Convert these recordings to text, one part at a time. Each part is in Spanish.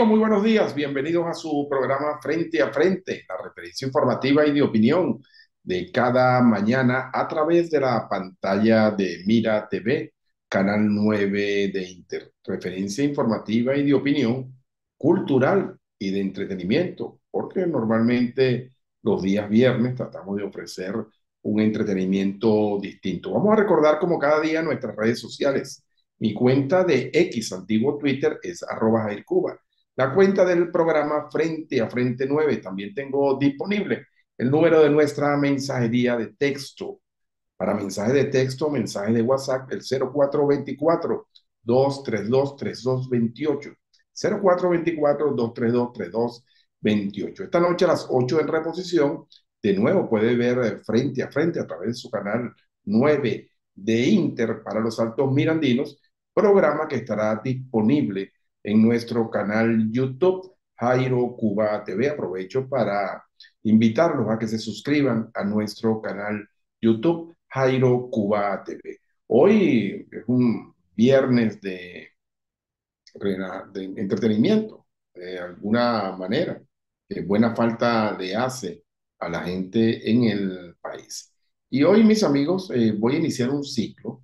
Amigos, muy buenos días. Bienvenidos a su programa Frente a Frente, la referencia informativa y de opinión de cada mañana a través de la pantalla de Mira TV, Canal 9 de Inter. Referencia informativa y de opinión cultural y de entretenimiento, porque normalmente los días viernes tratamos de ofrecer un entretenimiento distinto. Vamos a recordar como cada día nuestras redes sociales. Mi cuenta de X, antiguo Twitter, es @jaircuba. La cuenta del programa Frente a Frente 9. También tengo disponible el número de nuestra mensajería de texto. Para mensajes de texto, mensajes de WhatsApp, el 0424-232-3228. 0424-232-3228. Esta noche a las 8 en reposición, de nuevo puede ver Frente a Frente a través de su canal 9 de Inter para los Altos Mirandinos, programa que estará disponible en nuestro canal YouTube, Jairo Cuba TV. Aprovecho para invitarlos a que se suscriban a nuestro canal YouTube, Jairo Cuba TV. Hoy es un viernes de entretenimiento, de alguna manera, que buena falta le hace a la gente en el país. Y hoy, mis amigos, voy a iniciar un ciclo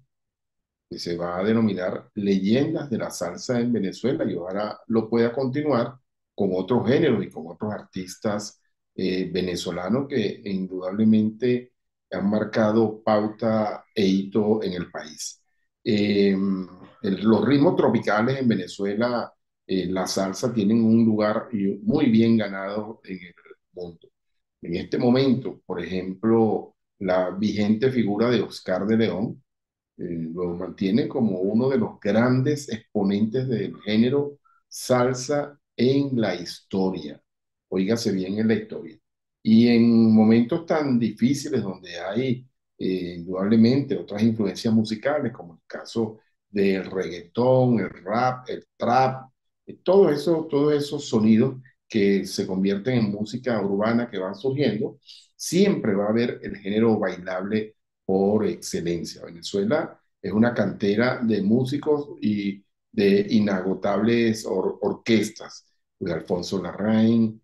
que se va a denominar Leyendas de la Salsa en Venezuela, y ahora lo pueda continuar con otros géneros y con otros artistas venezolanos que indudablemente han marcado pauta e hito en el país. Los ritmos tropicales en Venezuela, la salsa, tienen un lugar muy bien ganado en el mundo. En este momento, por ejemplo, la vigente figura de Oscar de León lo mantiene como uno de los grandes exponentes del género salsa en la historia. Óigase bien, en la historia. Y en momentos tan difíciles donde hay indudablemente otras influencias musicales, como el caso del reggaetón, el rap, el trap, todos esos sonidos que se convierten en música urbana que van surgiendo, siempre va a haber el género bailable por excelencia. Venezuela es una cantera de músicos y de inagotables orquestas, de Alfonso Larraín,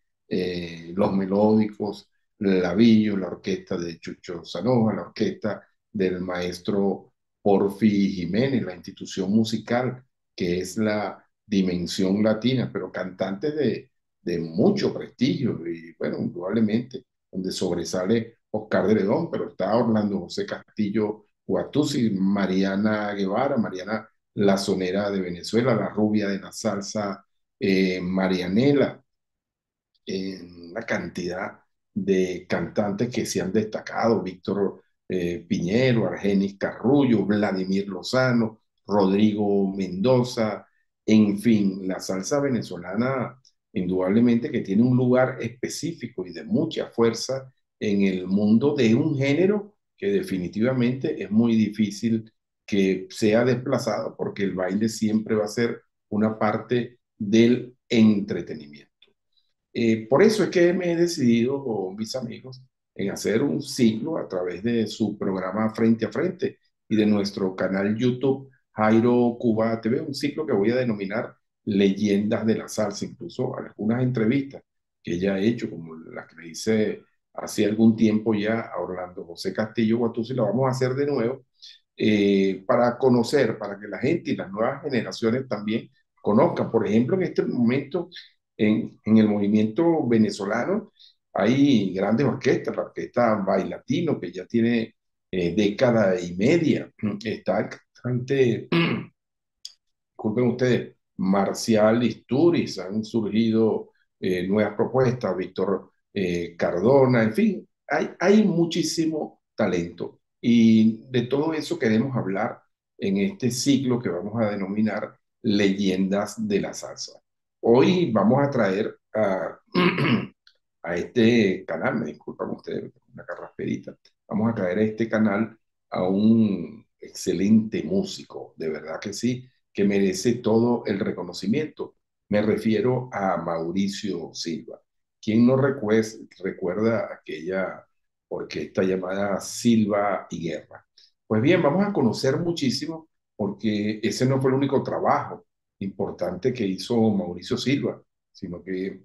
Los Melódicos, Lavillo, la orquesta de Chucho Sanoja, la orquesta del maestro Porfi Jiménez, la institución musical que es la Dimensión Latina, pero cantantes de mucho prestigio y, bueno, indudablemente, donde sobresale Oscar de León, pero está Orlando José Castillo Guatuzzi, Mariana Guevara, Mariana la sonera de Venezuela, la rubia de la salsa, Marianela, una cantidad de cantantes que se han destacado: Víctor Piñero, Argenis Carrullo, Vladimir Lozano, Rodrigo Mendoza. En fin, la salsa venezolana indudablemente que tiene un lugar específico y de mucha fuerza en el mundo, de un género que definitivamente es muy difícil que sea desplazado, porque el baile siempre va a ser una parte del entretenimiento. Por eso es que me he decidido con mis amigos en hacer un ciclo a través de su programa Frente a Frente y de nuestro canal YouTube Jairo Cuba TV, un ciclo que voy a denominar Leyendas de la Salsa. Incluso algunas entrevistas que ya he hecho, como las que le hice hace algún tiempo ya a Orlando José Castillo Guatuzzi, la vamos a hacer de nuevo, para conocer, para que la gente y las nuevas generaciones también conozcan. Por ejemplo, en este momento, en el movimiento venezolano, hay grandes orquestas, la orquesta Bailatino, que ya tiene década y media. Está el cantante, disculpen ustedes, Marcial Isturiz. Han surgido nuevas propuestas, Víctor Cardona. En fin, hay muchísimo talento. Y de todo eso queremos hablar en este ciclo que vamos a denominar Leyendas de la Salsa. Hoy vamos a traer a este canal, me disculpan ustedes, una carrasperita, vamos a traer a este canal a un excelente músico, de verdad que sí, que merece todo el reconocimiento. Me refiero a Mauricio Silva. ¿Quién no recuerda aquella orquesta llamada Silva y Guerra? Pues bien, vamos a conocer muchísimo, porque ese no fue el único trabajo importante que hizo Mauricio Silva. sino que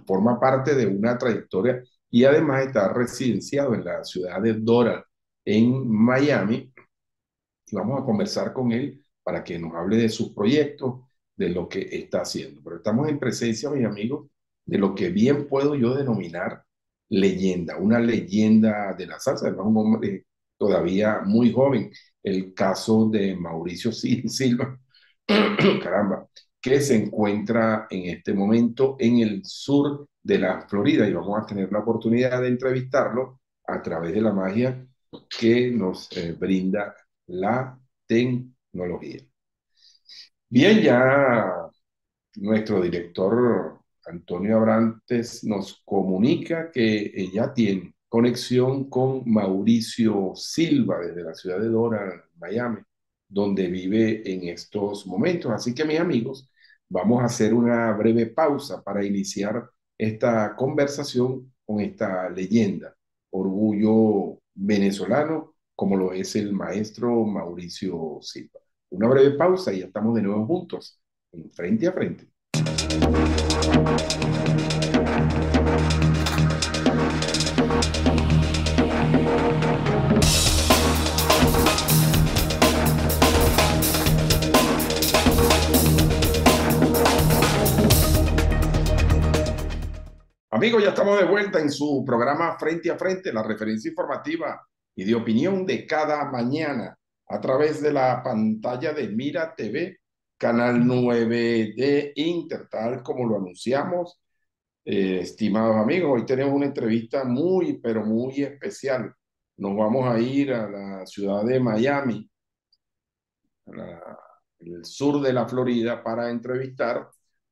forma parte de una trayectoria y además está residenciado en la ciudad de Doral, en Miami, y vamos a conversar con él para que nos hable de sus proyectos, de lo que está haciendo. Pero estamos en presencia, mis amigos, de lo que bien puedo yo denominar leyenda, una leyenda de la salsa, además un hombre todavía muy joven, el caso de Mauricio Silva, caramba, que se encuentra en este momento en el sur de la Florida y vamos a tener la oportunidad de entrevistarlo a través de la magia que nos brinda la tecnología. Bien, ya nuestro director Antonio Abrantes nos comunica que ella tiene conexión con Mauricio Silva desde la ciudad de Doral, Miami, donde vive en estos momentos. Así que, mis amigos, vamos a hacer una breve pausa para iniciar esta conversación con esta leyenda, orgullo venezolano, como lo es el maestro Mauricio Silva. Una breve pausa y ya estamos de nuevo juntos, en frente a frente. Amigos, ya estamos de vuelta en su programa Frente a Frente, la referencia informativa y de opinión de cada mañana a través de la pantalla de Mira TV, Canal 9 de Inter, tal como lo anunciamos. Estimados amigos, hoy tenemos una entrevista muy, pero muy especial. Nos vamos a ir a la ciudad de Miami, el sur de la Florida, para entrevistar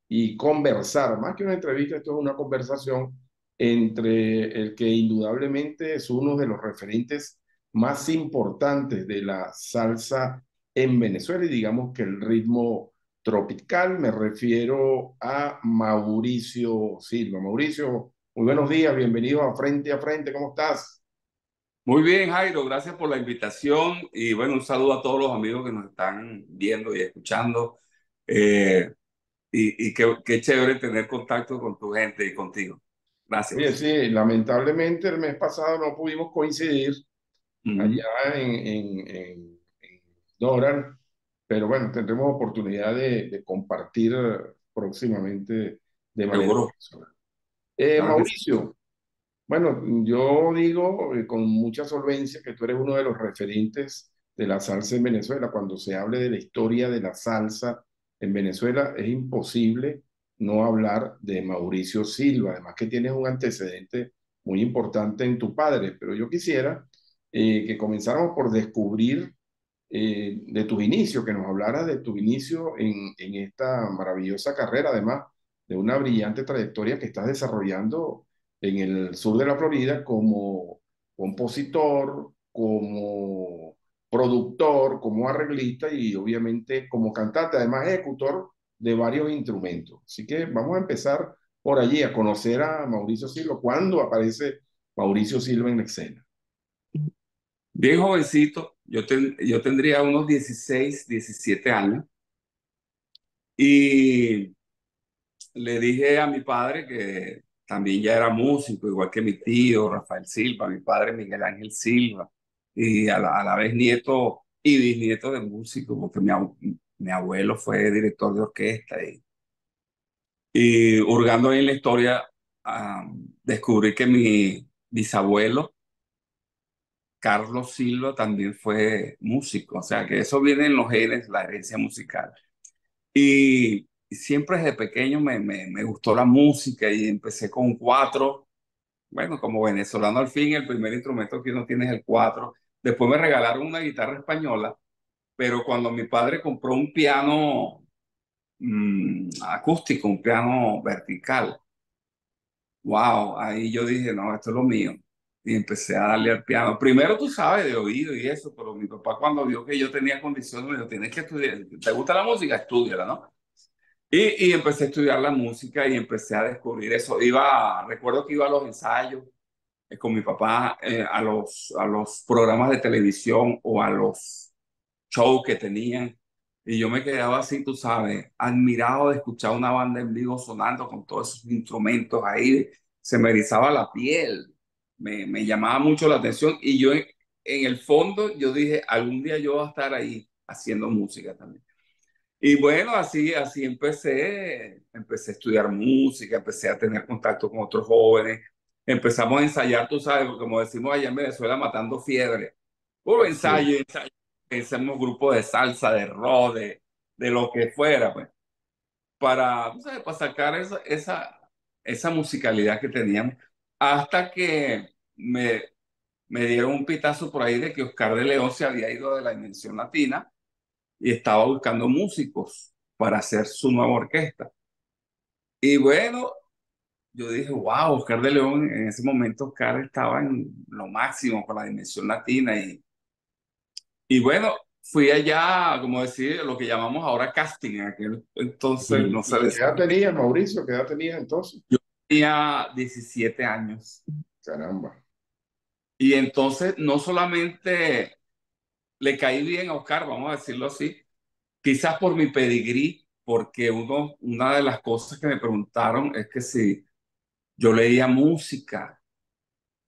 y conversar. Más que una entrevista, esto es una conversación entre el que indudablemente es uno de los referentes más importantes de la salsa en Venezuela y digamos que el ritmo tropical. Me refiero a Mauricio Silva. Mauricio, muy buenos días, bienvenido a Frente, ¿cómo estás? Muy bien, Jairo, gracias por la invitación y bueno, un saludo a todos los amigos que nos están viendo y escuchando. Eh, y qué chévere tener contacto con tu gente y contigo. Oye, Gracias. sí, lamentablemente el mes pasado no pudimos coincidir Ujú. allá en Doral, pero bueno, tendremos oportunidad de compartir próximamente de manera Seguro, personal. claro que sí. Mauricio, bueno, yo digo con mucha solvencia que tú eres uno de los referentes de la salsa en Venezuela. Cuando se hable de la historia de la salsa en Venezuela, es imposible no hablar de Mauricio Silva, además que tienes un antecedente muy importante en tu padre, pero yo quisiera que comenzáramos por descubrir de tus inicios, que nos hablaras de tu inicio en esta maravillosa carrera, además de una brillante trayectoria que estás desarrollando en el sur de la Florida como compositor, como productor, como arreglista y obviamente como cantante, además ejecutor de varios instrumentos. Así que vamos a empezar por allí, a conocer a Mauricio Silva. ¿Cuándo aparece Mauricio Silva en la escena? Bien jovencito, yo tendría unos 16, 17 años y le dije a mi padre que también ya era músico, igual que mi tío Rafael Silva, mi padre Miguel Ángel Silva, y a la vez nieto y bisnieto de músico, porque mi abuelo fue director de orquesta. Y hurgando ahí en la historia, descubrí que mi bisabuelo, Carlos Silva, también fue músico, o sea que eso viene en los genes, la herencia musical. Y siempre desde pequeño me gustó la música y empecé con cuatro. Bueno, como venezolano al fin, el primer instrumento que uno tiene es el cuatro. Después me regalaron una guitarra española, pero cuando mi padre compró un piano acústico, un piano vertical, wow, ahí yo dije, no, esto es lo mío. Y empecé a darle al piano. Primero tú sabes de oído y eso, pero mi papá cuando vio que yo tenía condiciones me dijo, tienes que estudiar. ¿Te gusta la música? Estúdiala, ¿no? Y empecé a estudiar la música y empecé a descubrir eso. Recuerdo que iba a los ensayos con mi papá, a los programas de televisión o a los shows que tenían. Y yo me quedaba así, tú sabes, admirado de escuchar una banda en vivo sonando con todos esos instrumentos ahí. Se me erizaba la piel, me llamaba mucho la atención. Y yo en el fondo, yo dije, algún día yo voy a estar ahí haciendo música también. Y bueno, así empecé a estudiar música, empecé a tener contacto con otros jóvenes, empezamos a ensayar, tú sabes, como decimos allá en Venezuela, matando fiebre. Puro Así. ensayo, ensayo. Hacemos grupos de salsa, de rock, de lo que fuera, pues, para, tú sabes, para sacar esa musicalidad que teníamos. Hasta que me dieron un pitazo por ahí de que Oscar de León se había ido de la Dimensión Latina y estaba buscando músicos para hacer su nueva orquesta. Y bueno, yo dije, wow, Oscar de León, en ese momento Oscar estaba en lo máximo con la Dimensión Latina y bueno, fui allá, como decir, lo que llamamos ahora casting, en aquel entonces no se Y qué decía. edad tenías, Mauricio? ¿Qué edad tenías entonces? Yo tenía 17 años Caramba. y entonces no solamente le caí bien a Oscar, vamos a decirlo así, quizás por mi pedigrí, porque una de las cosas que me preguntaron es que si yo leía música.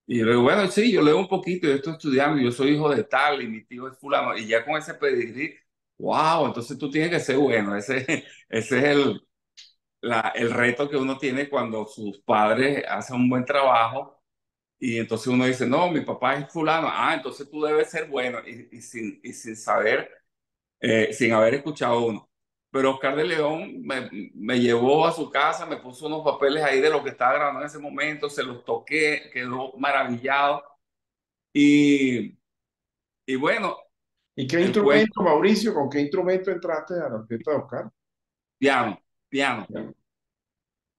Y yo le digo, bueno, sí, yo leo un poquito, yo estoy estudiando, yo soy hijo de tal y mi tío es fulano. Y ya con ese pedigrí, wow, entonces tú tienes que ser bueno. Ese es el reto que uno tiene cuando sus padres hacen un buen trabajo. Y entonces uno dice, no, mi papá es fulano. Ah, entonces tú debes ser bueno. Y sin saber sin haber escuchado uno. Pero Oscar de León me llevó a su casa, me puso unos papeles ahí de lo que estaba grabando en ese momento, se los toqué, quedó maravillado. Y, y bueno, ¿Y qué el cuento, instrumento, Mauricio? ¿Con qué instrumento entraste a la orquesta de Oscar? piano, piano. Piano.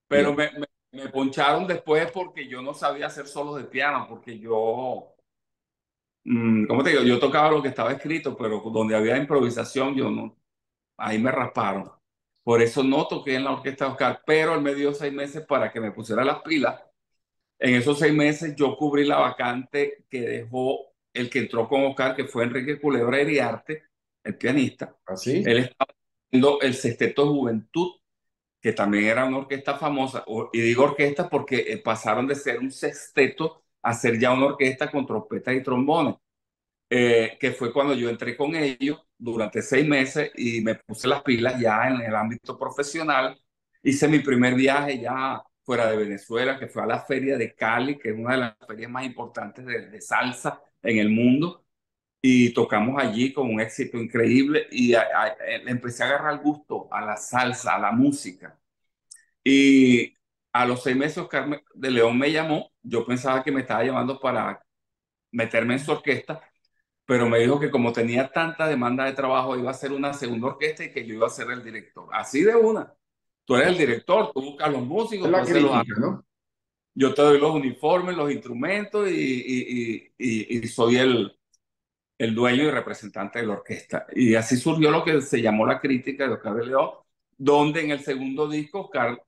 Pero Piano. me poncharon después porque yo no sabía hacer solos de piano, porque ¿cómo te digo? Yo tocaba lo que estaba escrito, pero donde había improvisación, yo no, ahí me rasparon. Por eso no toqué en la orquesta de Oscar, pero él me dio 6 meses para que me pusiera las pilas. En esos 6 meses yo cubrí la vacante que dejó el que entró con Oscar, que fue Enrique Culebra Iriarte, el pianista. ¿Así? Él estaba haciendo el Sexteto de Juventud, que también era una orquesta famosa. Y digo orquesta porque pasaron de ser un sexteto a ser ya una orquesta con trompetas y trombones, que fue cuando yo entré con ellos durante 6 meses y me puse las pilas ya en el ámbito profesional. Hice mi primer viaje ya fuera de Venezuela, que fue a la Feria de Cali, que es una de las ferias más importantes de salsa en el mundo. Y tocamos allí con un éxito increíble y empecé a agarrar gusto a la salsa, a la música. Y a los 6 meses Oscar de León me llamó. Yo pensaba que me estaba llamando para meterme en su orquesta, pero me dijo que como tenía tanta demanda de trabajo, iba a hacer una segunda orquesta y que yo iba a ser el director. Así de una. Tú eres el director, tú buscas los Es músicos, tú la haces crítica, ¿no? yo te doy los uniformes, los instrumentos y soy el dueño y representante de la orquesta. Y así surgió lo que se llamó la crítica de Oscar de León, donde en el segundo disco Oscar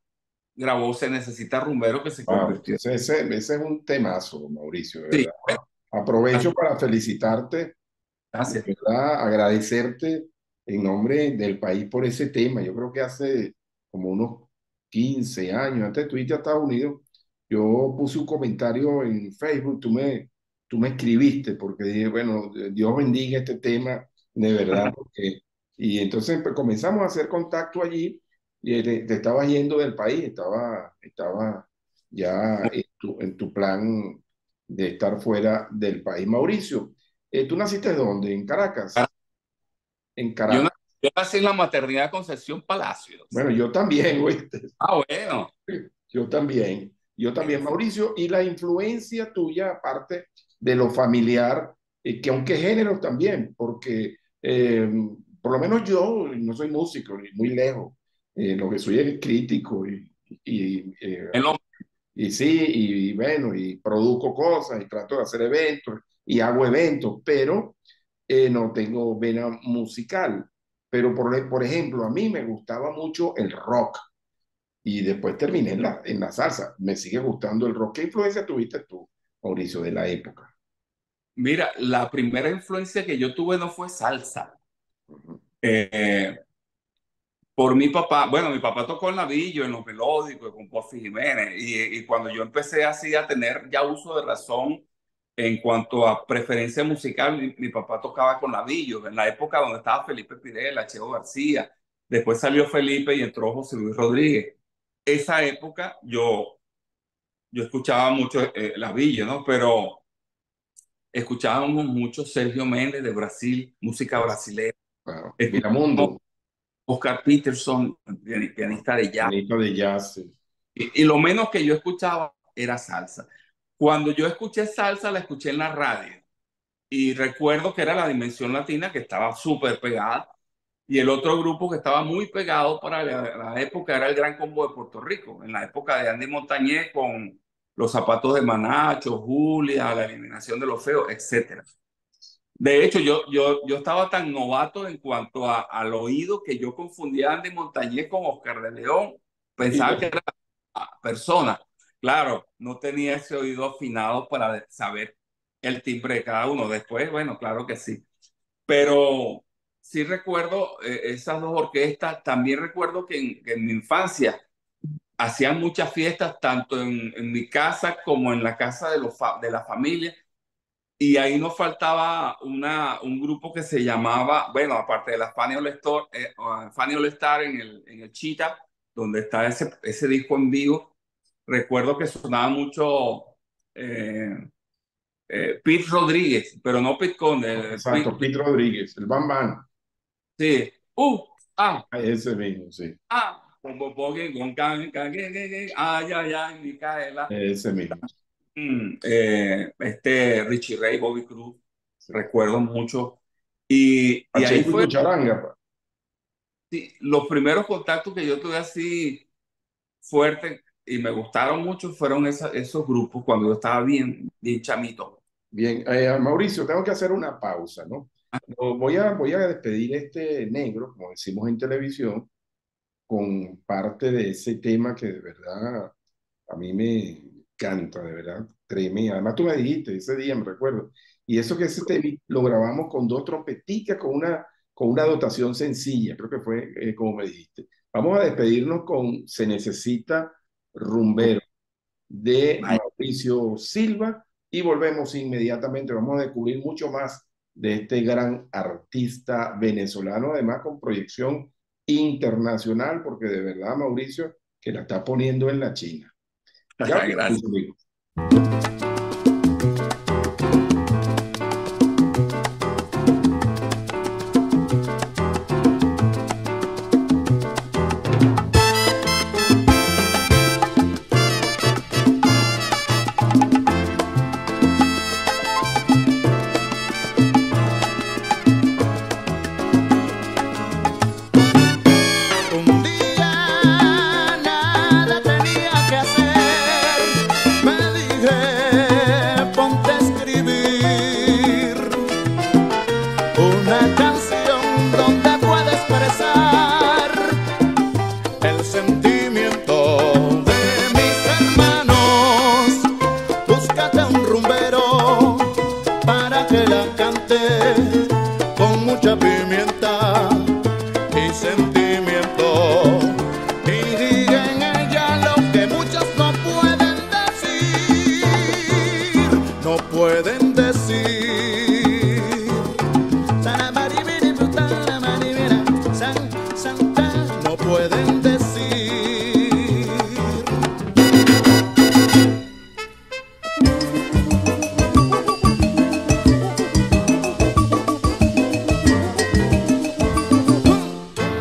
grabó Se Necesita Rumbero, que se Wow, convirtió. entonces ese es un temazo, Mauricio, de Sí, verdad. Aprovecho para felicitarte, de gracias. verdad, agradecerte en nombre del país por ese tema. Yo creo que hace como unos 15 años, antes de tú irte a Estados Unidos, yo puse un comentario en Facebook, tú me escribiste porque dije, bueno, Dios bendiga este tema, de verdad, porque... Y entonces pues, comenzamos a hacer contacto allí y te estabas yendo del país, estaba ya en tu plan de estar fuera del país. Mauricio, ¿tú naciste dónde? ¿En Caracas? En Yo, Caracas. na- yo nací en la maternidad de Concepción Palacios. Bueno, yo también, ¿oíste? Ah, bueno. Yo también. Yo también, Mauricio. Y la influencia tuya, aparte de lo familiar, que aunque géneros también, porque por lo menos yo no soy músico, ni muy lejos. Lo que soy es crítico y, eh, En lo- y sí, y bueno, y produzco cosas y trato de hacer eventos y hago eventos, pero no tengo vena musical. Pero por ejemplo, a mí me gustaba mucho el rock y después terminé en la salsa. Me sigue gustando el rock. ¿Qué influencia tuviste tú, Mauricio, de la época? Mira, la primera influencia que yo tuve no fue salsa. Eh, por mi papá, bueno, mi papá tocó en Lavillo, en los melódicos, con Porfi Jiménez, y cuando yo empecé así a tener ya uso de razón en cuanto a preferencia musical, mi papá tocaba con Lavillo, en la época donde estaba Felipe Pirela, Cheo García, después salió Felipe y entró José Luis Rodríguez. Esa época yo escuchaba mucho Lavillo, ¿no? Pero escuchábamos mucho Sergio Méndez de Brasil, música brasileña. Claro. Escuchábamos Miramundo, Oscar Peterson, pianista de jazz. pianista de jazz. Y lo menos que yo escuchaba era salsa. Cuando yo escuché salsa, la escuché en la radio. Y recuerdo que era la Dimensión Latina, que estaba súper pegada. Y el otro grupo que estaba muy pegado para la época era el Gran Combo de Puerto Rico, en la época de Andy Montañez con Los Zapatos de Manacho, Julia, La Eliminación de los Feos, etcétera. De hecho, yo estaba tan novato en cuanto al oído que yo confundía a Andy Montañez con Oscar de León. Pensaba que era persona. Claro, no tenía ese oído afinado para saber el timbre de cada uno. Después, bueno, claro que sí. Pero sí recuerdo esas dos orquestas. También recuerdo que en mi infancia hacían muchas fiestas, tanto en mi casa como en la casa de la familia. Y ahí nos faltaba un grupo que se llamaba, bueno, aparte de la Fanny All Star en el Cheetah, donde está ese disco en vivo. Recuerdo que sonaba mucho eh, Pete Rodríguez, pero no Pete Conde. Exacto, Pete Rodríguez, el Bam Bam. Sí, ah, Ese mismo, sí. ay, ay, ay, Micaela. Ese mismo. Richie Ray, Bobby Cruz, Sí. recuerdo mucho. Y ahí Pacheco y fue Cucharanga, pa. sí, los primeros contactos que yo tuve así fuertes y me gustaron mucho fueron esos grupos cuando yo estaba bien, bien chamito. Bien, Mauricio, tengo que hacer una pausa, ¿no? Voy a despedir este negro, como decimos en televisión, con parte de ese tema que de verdad a mí me encanta, de verdad, tremendo. Además, tú me dijiste ese día, me recuerdo. Y eso que ese tema lo grabamos con dos trompeticas, con una dotación sencilla, creo que fue como me dijiste. Vamos a despedirnos con Se Necesita Rumbero de Ay, Mauricio Silva y volvemos inmediatamente. Vamos a descubrir mucho más de este gran artista venezolano, además con proyección internacional, porque de verdad, Mauricio, que la está poniendo en la China. Ya, gracias. mis amigos. Un día nada tenía que hacer, me dije ponte a escribir una canción donde pueda expresar el sentimiento de mis hermanos. Búscate un rumbero para que la cante con mucha pimienta y sentimiento, y diga en ella lo que muchos no pueden decir, no pueden decir. No pueden decir.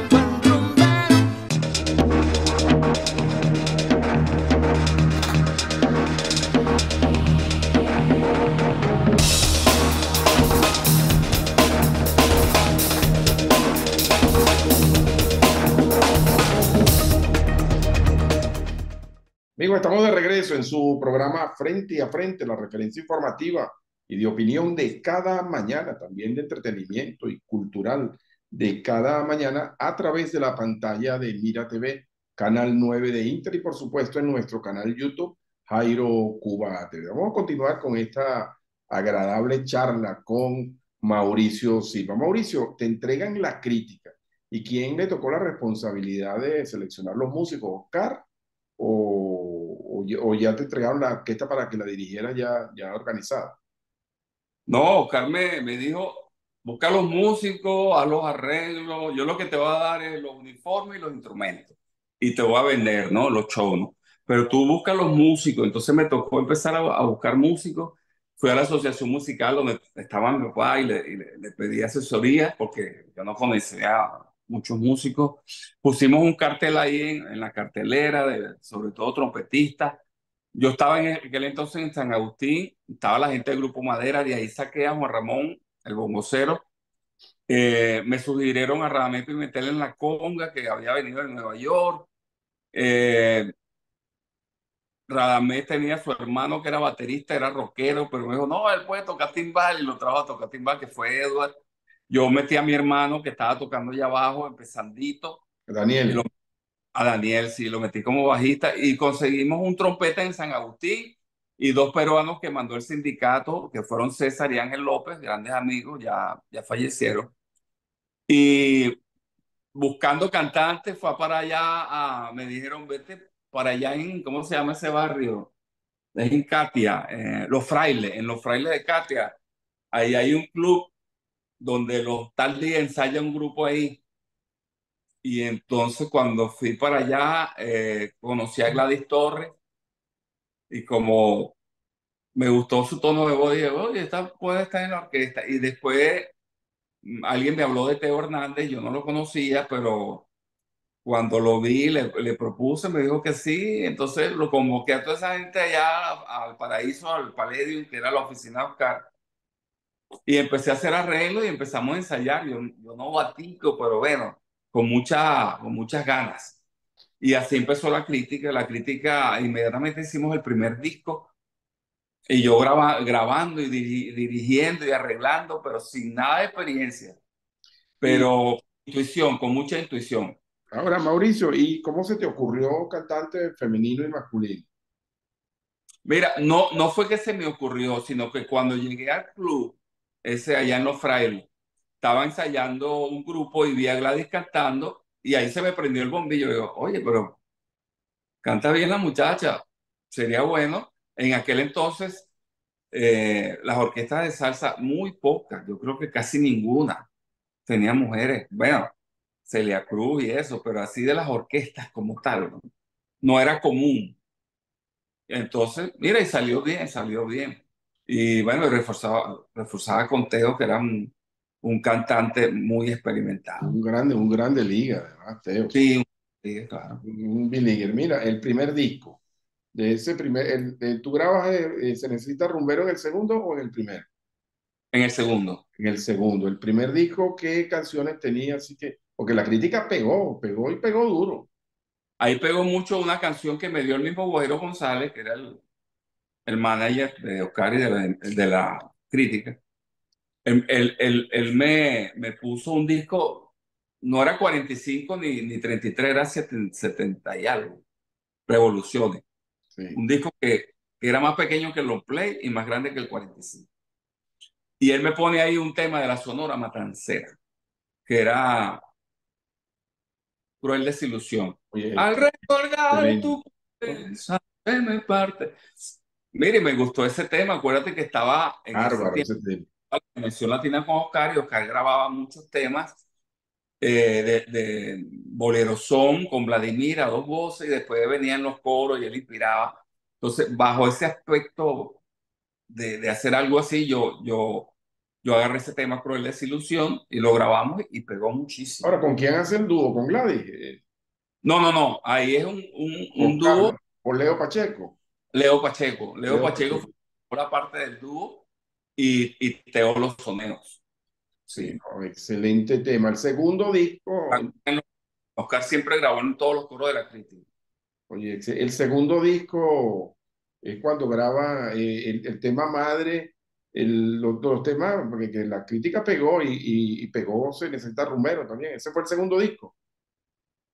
Buen rumbero. Amigos, estamos de regreso en su programa Frente a Frente, la referencia informativa y de opinión de cada mañana, también de entretenimiento y cultural de cada mañana a través de la pantalla de Mira TV, Canal 9 de Inter y por supuesto en nuestro canal YouTube, Jairo Cuba TV. Vamos a continuar con esta agradable charla con Mauricio Silva. Mauricio, te entregan la crítica ¿Y quién le tocó la responsabilidad de seleccionar los músicos? ¿Oscar? ¿O ya te entregaron la orquesta para que la dirigieras ya organizada? No, Oscar me dijo, busca los músicos, haz los arreglos, yo lo que te voy a dar es los uniformes y los instrumentos, y te voy a vender, ¿no? Los shows, ¿no? Pero tú busca los músicos, entonces me tocó empezar a buscar músicos, fui a la asociación musical donde estaba mi papá y le pedí asesoría, porque yo no conocía a muchos músicos, pusimos un cartel ahí en la cartelera, sobre todo trompetistas. Yo estaba en aquel entonces en San Agustín, estaba la gente del Grupo Madera, de ahí saqué a Juan Ramón, el bongocero. Me sugirieron a Radamés Pimentel en la conga, que había venido de Nueva York. Eh, Radamés tenía su hermano que era baterista, era rockero, pero me dijo, no, él puede tocar timbal, y lo trajo a tocar timbal, que fue Edward. Yo metí a mi hermano que estaba tocando allá abajo, empezandito, y Daniel. a Daniel, sí, lo metí como bajista y conseguimos un trompeta en San Agustín y dos peruanos que mandó el sindicato, que fueron César y Ángel López, grandes amigos, ya fallecieron. Y buscando cantantes, fue para allá, me dijeron, vete para allá en, ¿cómo se llama ese barrio? Es en Catia, Los Frailes, en Los Frailes de Catia. Ahí hay un club donde los tal día ensaya un grupo ahí. Y entonces cuando fui para allá, conocí a Gladys Torres y como me gustó su tono de voz, dije, oye, esta puede estar en la orquesta. Y después alguien me habló de Teo Hernández, yo no lo conocía, pero cuando lo vi, le propuse, me dijo que sí. Entonces lo convoqué a toda esa gente allá al Paraíso, al Palladium, que era la oficina de Oscar. Y empecé a hacer arreglos y empezamos a ensayar. Yo no batico, pero bueno, con muchas ganas. Y así empezó la crítica. La crítica, inmediatamente hicimos el primer disco y yo grabando y dirigiendo y arreglando, pero sin nada de experiencia, Y pero intuición, con mucha intuición. ahora, Mauricio, ¿y cómo se te ocurrió cantante femenino y masculino? Mira, no fue que se me ocurrió, sino que cuando llegué al club, ese allá en Los Frailes, estaba ensayando un grupo y vi a Gladys cantando y ahí se me prendió el bombillo. Y digo, oye, pero canta bien la muchacha, sería bueno. En aquel entonces, las orquestas de salsa, muy pocas, yo creo que casi ninguna tenía mujeres. Bueno, Celia Cruz y eso, pero así de las orquestas como tal, no era común. Entonces, mira, y salió bien, salió bien. Y bueno, y reforzaba con Teo, que era un cantante muy experimentado. Un grande liga, además, Teo. Sí, sí, claro. Un billiger. Mira, el primer disco. De ese primer, ¿tú grabas Se necesita rumbero en el segundo o en el primero? En el segundo. En el segundo. El primer disco, ¿qué canciones tenía? Así que, porque la crítica pegó y pegó duro. Ahí pegó mucho una canción que me dio el mismo Guajiro González, que era el manager de Oscar y de la crítica. Él me puso un disco, no era 45 ni 33, era 70 y algo, Revoluciones. Sí. Un disco que era más pequeño que el long play y más grande que el 45. Y él me pone ahí un tema de la Sonora Matancera, que era Cruel Desilusión. Oye, Al recordar excelente. tu promesa, se me parte. Mire, me gustó ese tema. Acuérdate que estaba en ese Bárbaro tiempo ese tema. la Conexión Latina con Oscar y Oscar grababa muchos temas de bolero son con Vladimir a dos voces y después venían los coros y él inspiraba. Entonces, bajo ese aspecto de hacer algo así, yo agarré ese tema Cruel Desilusión y lo grabamos y pegó muchísimo. Ahora, ¿con quién hace el dúo? ¿Con Gladys? No, ahí es un ¿Oscar dúo, o Leo Pacheco? Leo Pacheco. Leo Leo Pacheco Pacheco. fue la parte del dúo y Teo los soneos. Sí, Sí. no, excelente tema. El segundo disco, Oscar siempre grabó en todos los coros de la crítica. oye, el segundo disco es cuando graba el tema madre, los temas, porque que la crítica pegó y pegó Se necesita rumbero también. Ese fue el segundo disco.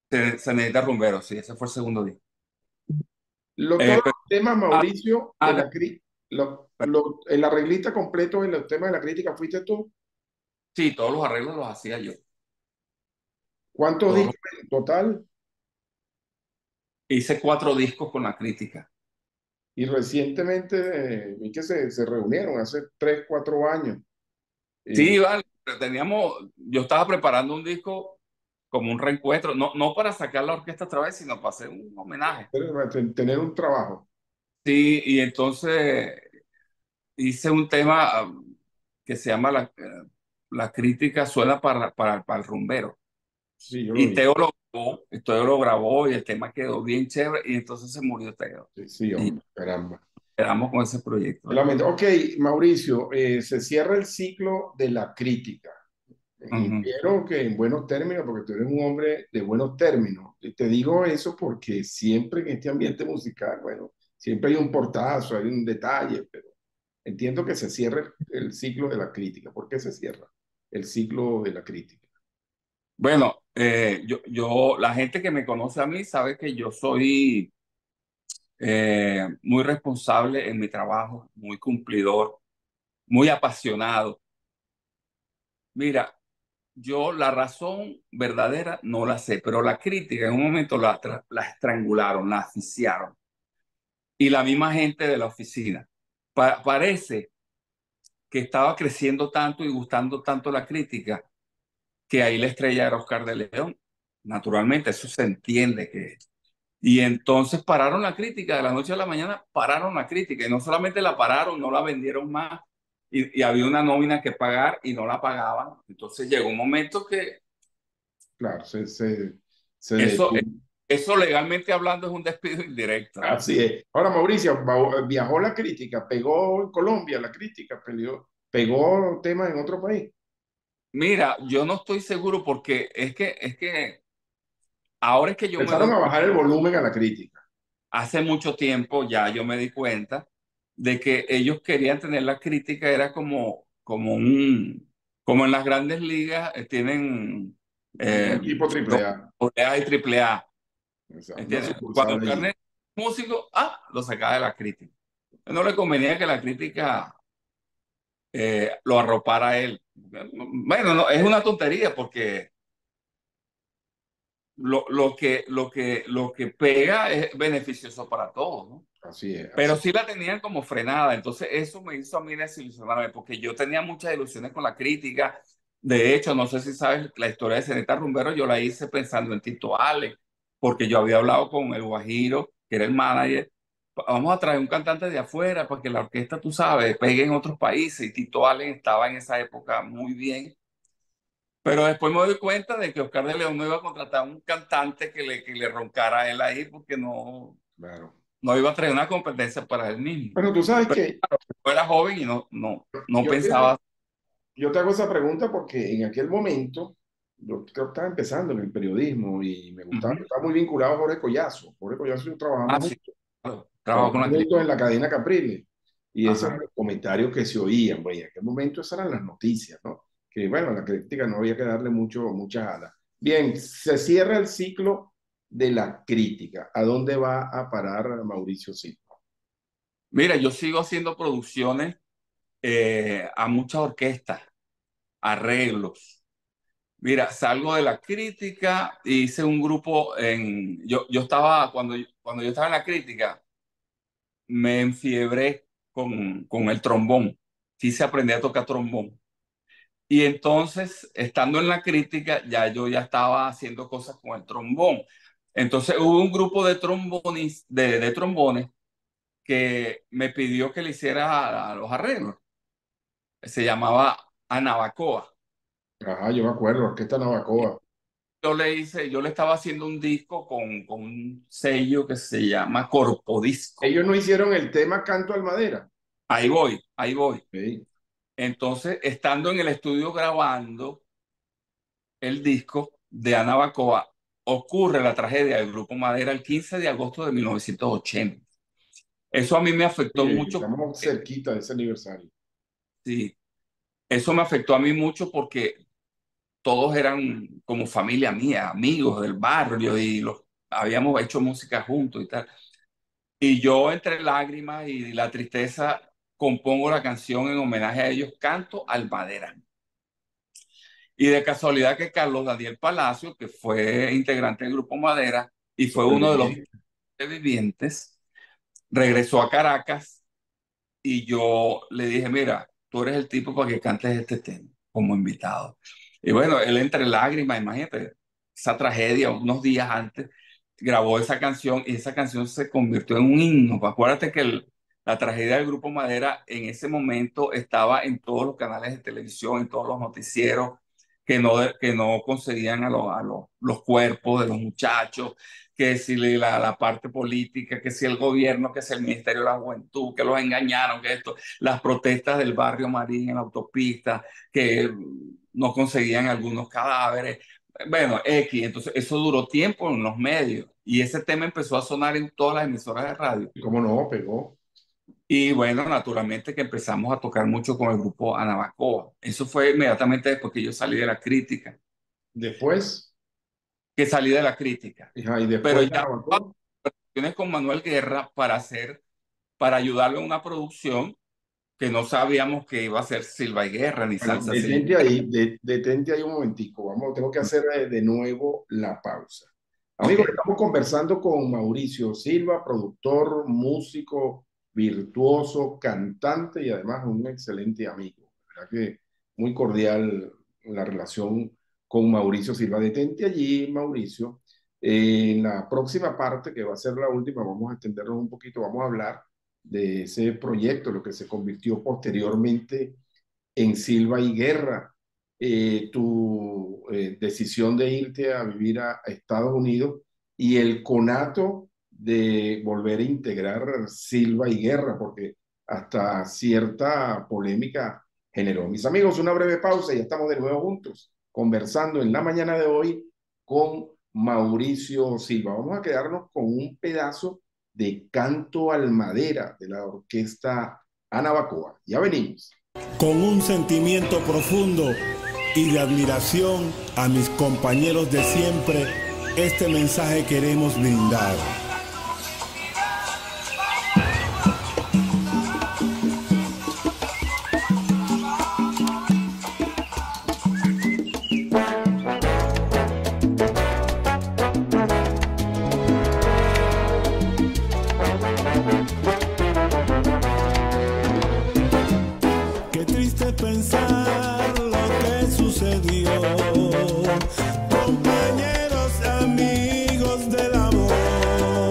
Se necesita rumbero, sí, ese fue el segundo disco. Todos Pero, los temas, ah, Mauricio, de ah, la el arreglista completo en los temas de la crítica fuiste tú. sí, todos los arreglos los hacía yo. ¿Cuántos Todos los- discos en total? Hice 4 discos con la crítica. Y recientemente vi que se reunieron hace 3, 4 años. Eh, Sí, vale, pero yo estaba preparando un disco como un reencuentro, no para sacar la orquesta otra vez, sino para hacer un homenaje. tener un trabajo. Sí, y entonces hice un tema que se llama la crítica suena para el rumbero. Sí, yo lo Y vi. Teo lo grabó y el tema quedó bien chévere y entonces se murió Teo. Sí, sí, Y hombre, caramba. quedamos con ese proyecto ahí. Lamento. Ok, Mauricio, se cierra el ciclo de la crítica. Y Ujú. espero que en buenos términos, porque tú eres un hombre de buenos términos. Y te digo eso porque siempre en este ambiente musical, bueno, siempre hay un portazo, hay un detalle, pero entiendo que se cierre el ciclo de la crítica. ¿Por qué se cierra el ciclo de la crítica? Bueno, la gente que me conoce a mí sabe que yo soy muy responsable en mi trabajo, muy cumplidor, muy apasionado. Mira, yo la razón verdadera no la sé, pero la crítica en un momento la estrangularon, la asfixiaron. Y la misma gente de la oficina. Parece que estaba creciendo tanto y gustando tanto la crítica que ahí la estrella era Oscar de León. Naturalmente, eso se entiende que... Y entonces pararon la crítica, de la noche a la mañana pararon la crítica y no solamente la pararon, no la vendieron más y había una nómina que pagar y no la pagaban. Entonces llegó un momento que Claro, se eso, detuvo. eso legalmente hablando es un despido indirecto. Así es. Ahora, Mauricio, viajó la crítica, pegó en Colombia la crítica, pegó temas en otro país. Mira, yo no estoy seguro porque es que ahora es que yo me Empezaron doy a cuenta, bajar el volumen a la crítica. hace mucho tiempo ya yo me di cuenta de que ellos querían tener la crítica, era como en las grandes ligas tienen Un eh, equipo triple A. doble A y triple A, Exacto, una ¿entiendes? Cuando sucursal allí. Carnet es músico, lo sacaba de la crítica. No le convenía que la crítica lo arropara a él. Bueno, no, es una tontería porque lo que pega es beneficioso para todos, ¿no? Así es, Pero así. sí la tenían como frenada, entonces eso me hizo a mí desilusionarme, porque yo tenía muchas ilusiones con la crítica. De hecho, no sé si sabes la historia de Ceneta Rumbero, yo la hice pensando en Tito Ale, porque yo había hablado con el Guajiro, que era el manager, vamos a traer un cantante de afuera para que la orquesta, tú sabes, pegue en otros países, y Tito Allen estaba en esa época muy bien. Pero después me doy cuenta de que Oscar de León no iba a contratar a un cantante que le roncara a él ahí porque Claro. no iba a traer una competencia para él mismo. Bueno, tú sabes Pero que yo era joven y no yo te, pensaba. yo te hago esa pregunta porque en aquel momento yo creo que estaba empezando en el periodismo y me gustaba, Ujú. estaba muy vinculado a Jorge Collazo. Jorge Collazo y yo Ah, trabajamos sí, claro, trabajo con trabajamos la crítica. juntos en la cadena Capriles. Y esos eran Ajá. los comentarios que se oían. Bueno, en aquel momento esas eran las noticias, ¿no? Que bueno, a la crítica no había que darle mucha ala. Bien, se cierra el ciclo de la crítica. ¿A dónde va a parar Mauricio Silva? Mira, yo sigo haciendo producciones a muchas orquestas, arreglos. Mira, salgo de la crítica, hice un grupo yo estaba, cuando yo estaba en la crítica, me enfiebré con el trombón. Quise aprender a tocar trombón. Y entonces, estando en la crítica, ya estaba haciendo cosas con el trombón. Entonces hubo un grupo de trombones que me pidió que le hiciera a los arreglos. Se llamaba Anabacoa. Ajá, yo me acuerdo, Orquesta Navacoa. Yo le estaba haciendo un disco con un sello que se llama Corpodisco. Ellos no hicieron el tema Canto al Madera. Ahí voy, ahí voy. Sí. Entonces, estando en el estudio grabando el disco de Anabacoa, ocurre la tragedia del Grupo Madera el 15 de agosto de 1980. Eso a mí me afectó Mire, mucho. estamos cerquita de ese aniversario. Sí, eso me afectó a mí mucho porque todos eran como familia mía, amigos del barrio y habíamos hecho música juntos y tal. Y yo entre lágrimas y la tristeza compongo la canción en homenaje a ellos, Canto al Madera. Y de casualidad que Carlos Daniel Palacio, que fue integrante del Grupo Madera y fue uno de los vivientes, regresó a Caracas y yo le dije, mira, tú eres el tipo para que cantes este tema como invitado. Y bueno, él entre lágrimas, imagínate, esa tragedia, unos días antes, grabó esa canción y esa canción se convirtió en un himno. Acuérdate que la tragedia del Grupo Madera en ese momento estaba en todos los canales de televisión, en todos los noticieros, que no concedían los cuerpos de los muchachos, que si la parte política, que si el gobierno, que si el Ministerio de la Juventud, que los engañaron, que esto, las protestas del barrio Marín en la autopista, que no conseguían algunos cadáveres. Bueno, X, entonces eso duró tiempo en los medios y ese tema empezó a sonar en todas las emisoras de radio. ¿Cómo no? Pegó. Y bueno, naturalmente que empezamos a tocar mucho con el grupo Anabacoa. Eso fue inmediatamente después que yo salí de la crítica, Después, que salí de la crítica. hija, y Pero después ya Carabalcón. tienes con Manuel Guerra para ayudarlo en una producción que no sabíamos que iba a ser Silva y Guerra ni Bueno, Salsa Silva. detente ahí un momentico. Tengo que hacer de nuevo la pausa. Amigos, Ok. estamos conversando con Mauricio Silva, productor, músico, virtuoso, cantante y además un excelente amigo. La verdad que muy cordial la relación con Mauricio Silva. Detente allí, Mauricio. En la próxima parte, que va a ser la última, vamos a extendernos un poquito, vamos a hablar de ese proyecto, lo que se convirtió posteriormente en Silva y Guerra, tu decisión de irte a vivir a Estados Unidos y el conato de volver a integrar Silva y Guerra, porque hasta cierta polémica generó. Mis amigos, una breve pausa y ya estamos de nuevo juntos, conversando en la mañana de hoy con Mauricio Silva. Vamos a quedarnos con un pedazo de Canto al Madera de la orquesta Anabacoa. Ya venimos. Con un sentimiento profundo y de admiración a mis compañeros de siempre, este mensaje queremos brindar. Qué triste pensar lo que sucedió. Compañeros, amigos del amor.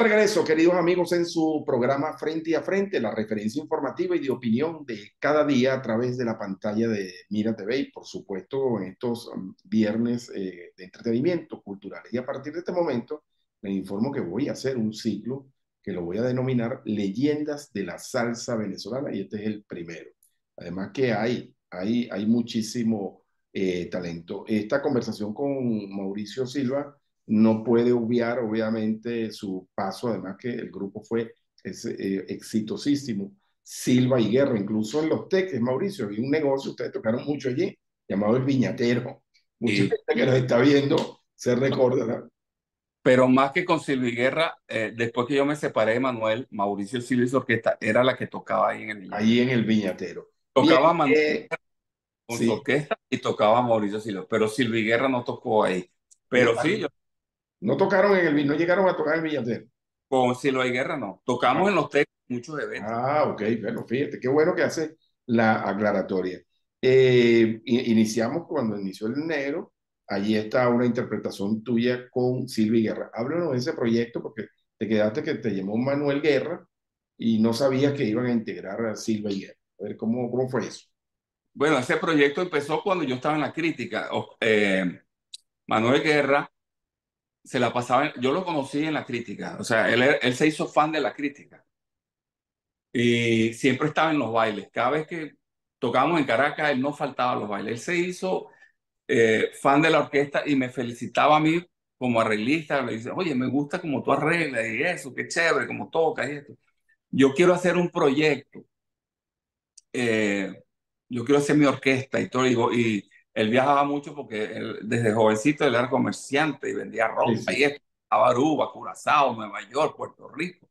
regreso, queridos amigos, en su programa Frente a Frente, la referencia informativa y de opinión de cada día a través de la pantalla de Mira TV y, por supuesto, en estos viernes de entretenimiento culturales. Y a partir de este momento, les informo que voy a hacer un ciclo que lo voy a denominar Leyendas de la Salsa Venezolana y este es el primero. Además que hay muchísimo talento. Esta conversación con Mauricio Silva no puede obviar, obviamente, su paso, además que el grupo fue exitosísimo. Silva y Guerra, incluso en Los Teques, Mauricio, había un negocio, ustedes tocaron mucho allí, llamado El Viñatero. Mucha Y, gente que nos está viendo se recordará. pero más que con Silvia Guerra, después que yo me separé de Manuel, Mauricio Silva y su orquesta era la que tocaba ahí en el Viña. Ahí en El Viñatero. Bien, Tocaba Manuel con su sí, orquesta y tocaba Mauricio Silva, pero Silvia Guerra no tocó ahí. Pero sí, yo no tocaron no llegaron a tocar El Viñatero. con Silvia Guerra no. Ah, Tocamos en los Teques muchos eventos. ok, bueno, fíjate, qué bueno que hace la aclaratoria. Iniciamos cuando inició El Negro, allí está una interpretación tuya con Silvia Guerra. Háblanos de ese proyecto porque te quedaste que te llamó Manuel Guerra y no sabías que iban a integrar a Silvia Guerra. A ver, ¿cómo fue eso? Bueno, ese proyecto empezó cuando yo estaba en la crítica. Manuel Guerra se la pasaba, yo lo conocí en la crítica, o sea, él se hizo fan de la crítica y siempre estaba en los bailes. Cada vez que tocábamos en Caracas, él no faltaba a los bailes. Él se hizo fan de la orquesta y me felicitaba a mí como arreglista. Le dice, oye, me gusta como tú arreglas y eso, qué chévere, como tocas y esto. Yo quiero hacer un proyecto, eh, yo quiero hacer mi orquesta y todo. Y él viajaba mucho porque desde jovencito él era comerciante y vendía Sí, ropa y sí. esto. A Aruba, Curazao, Nueva York, Puerto Rico.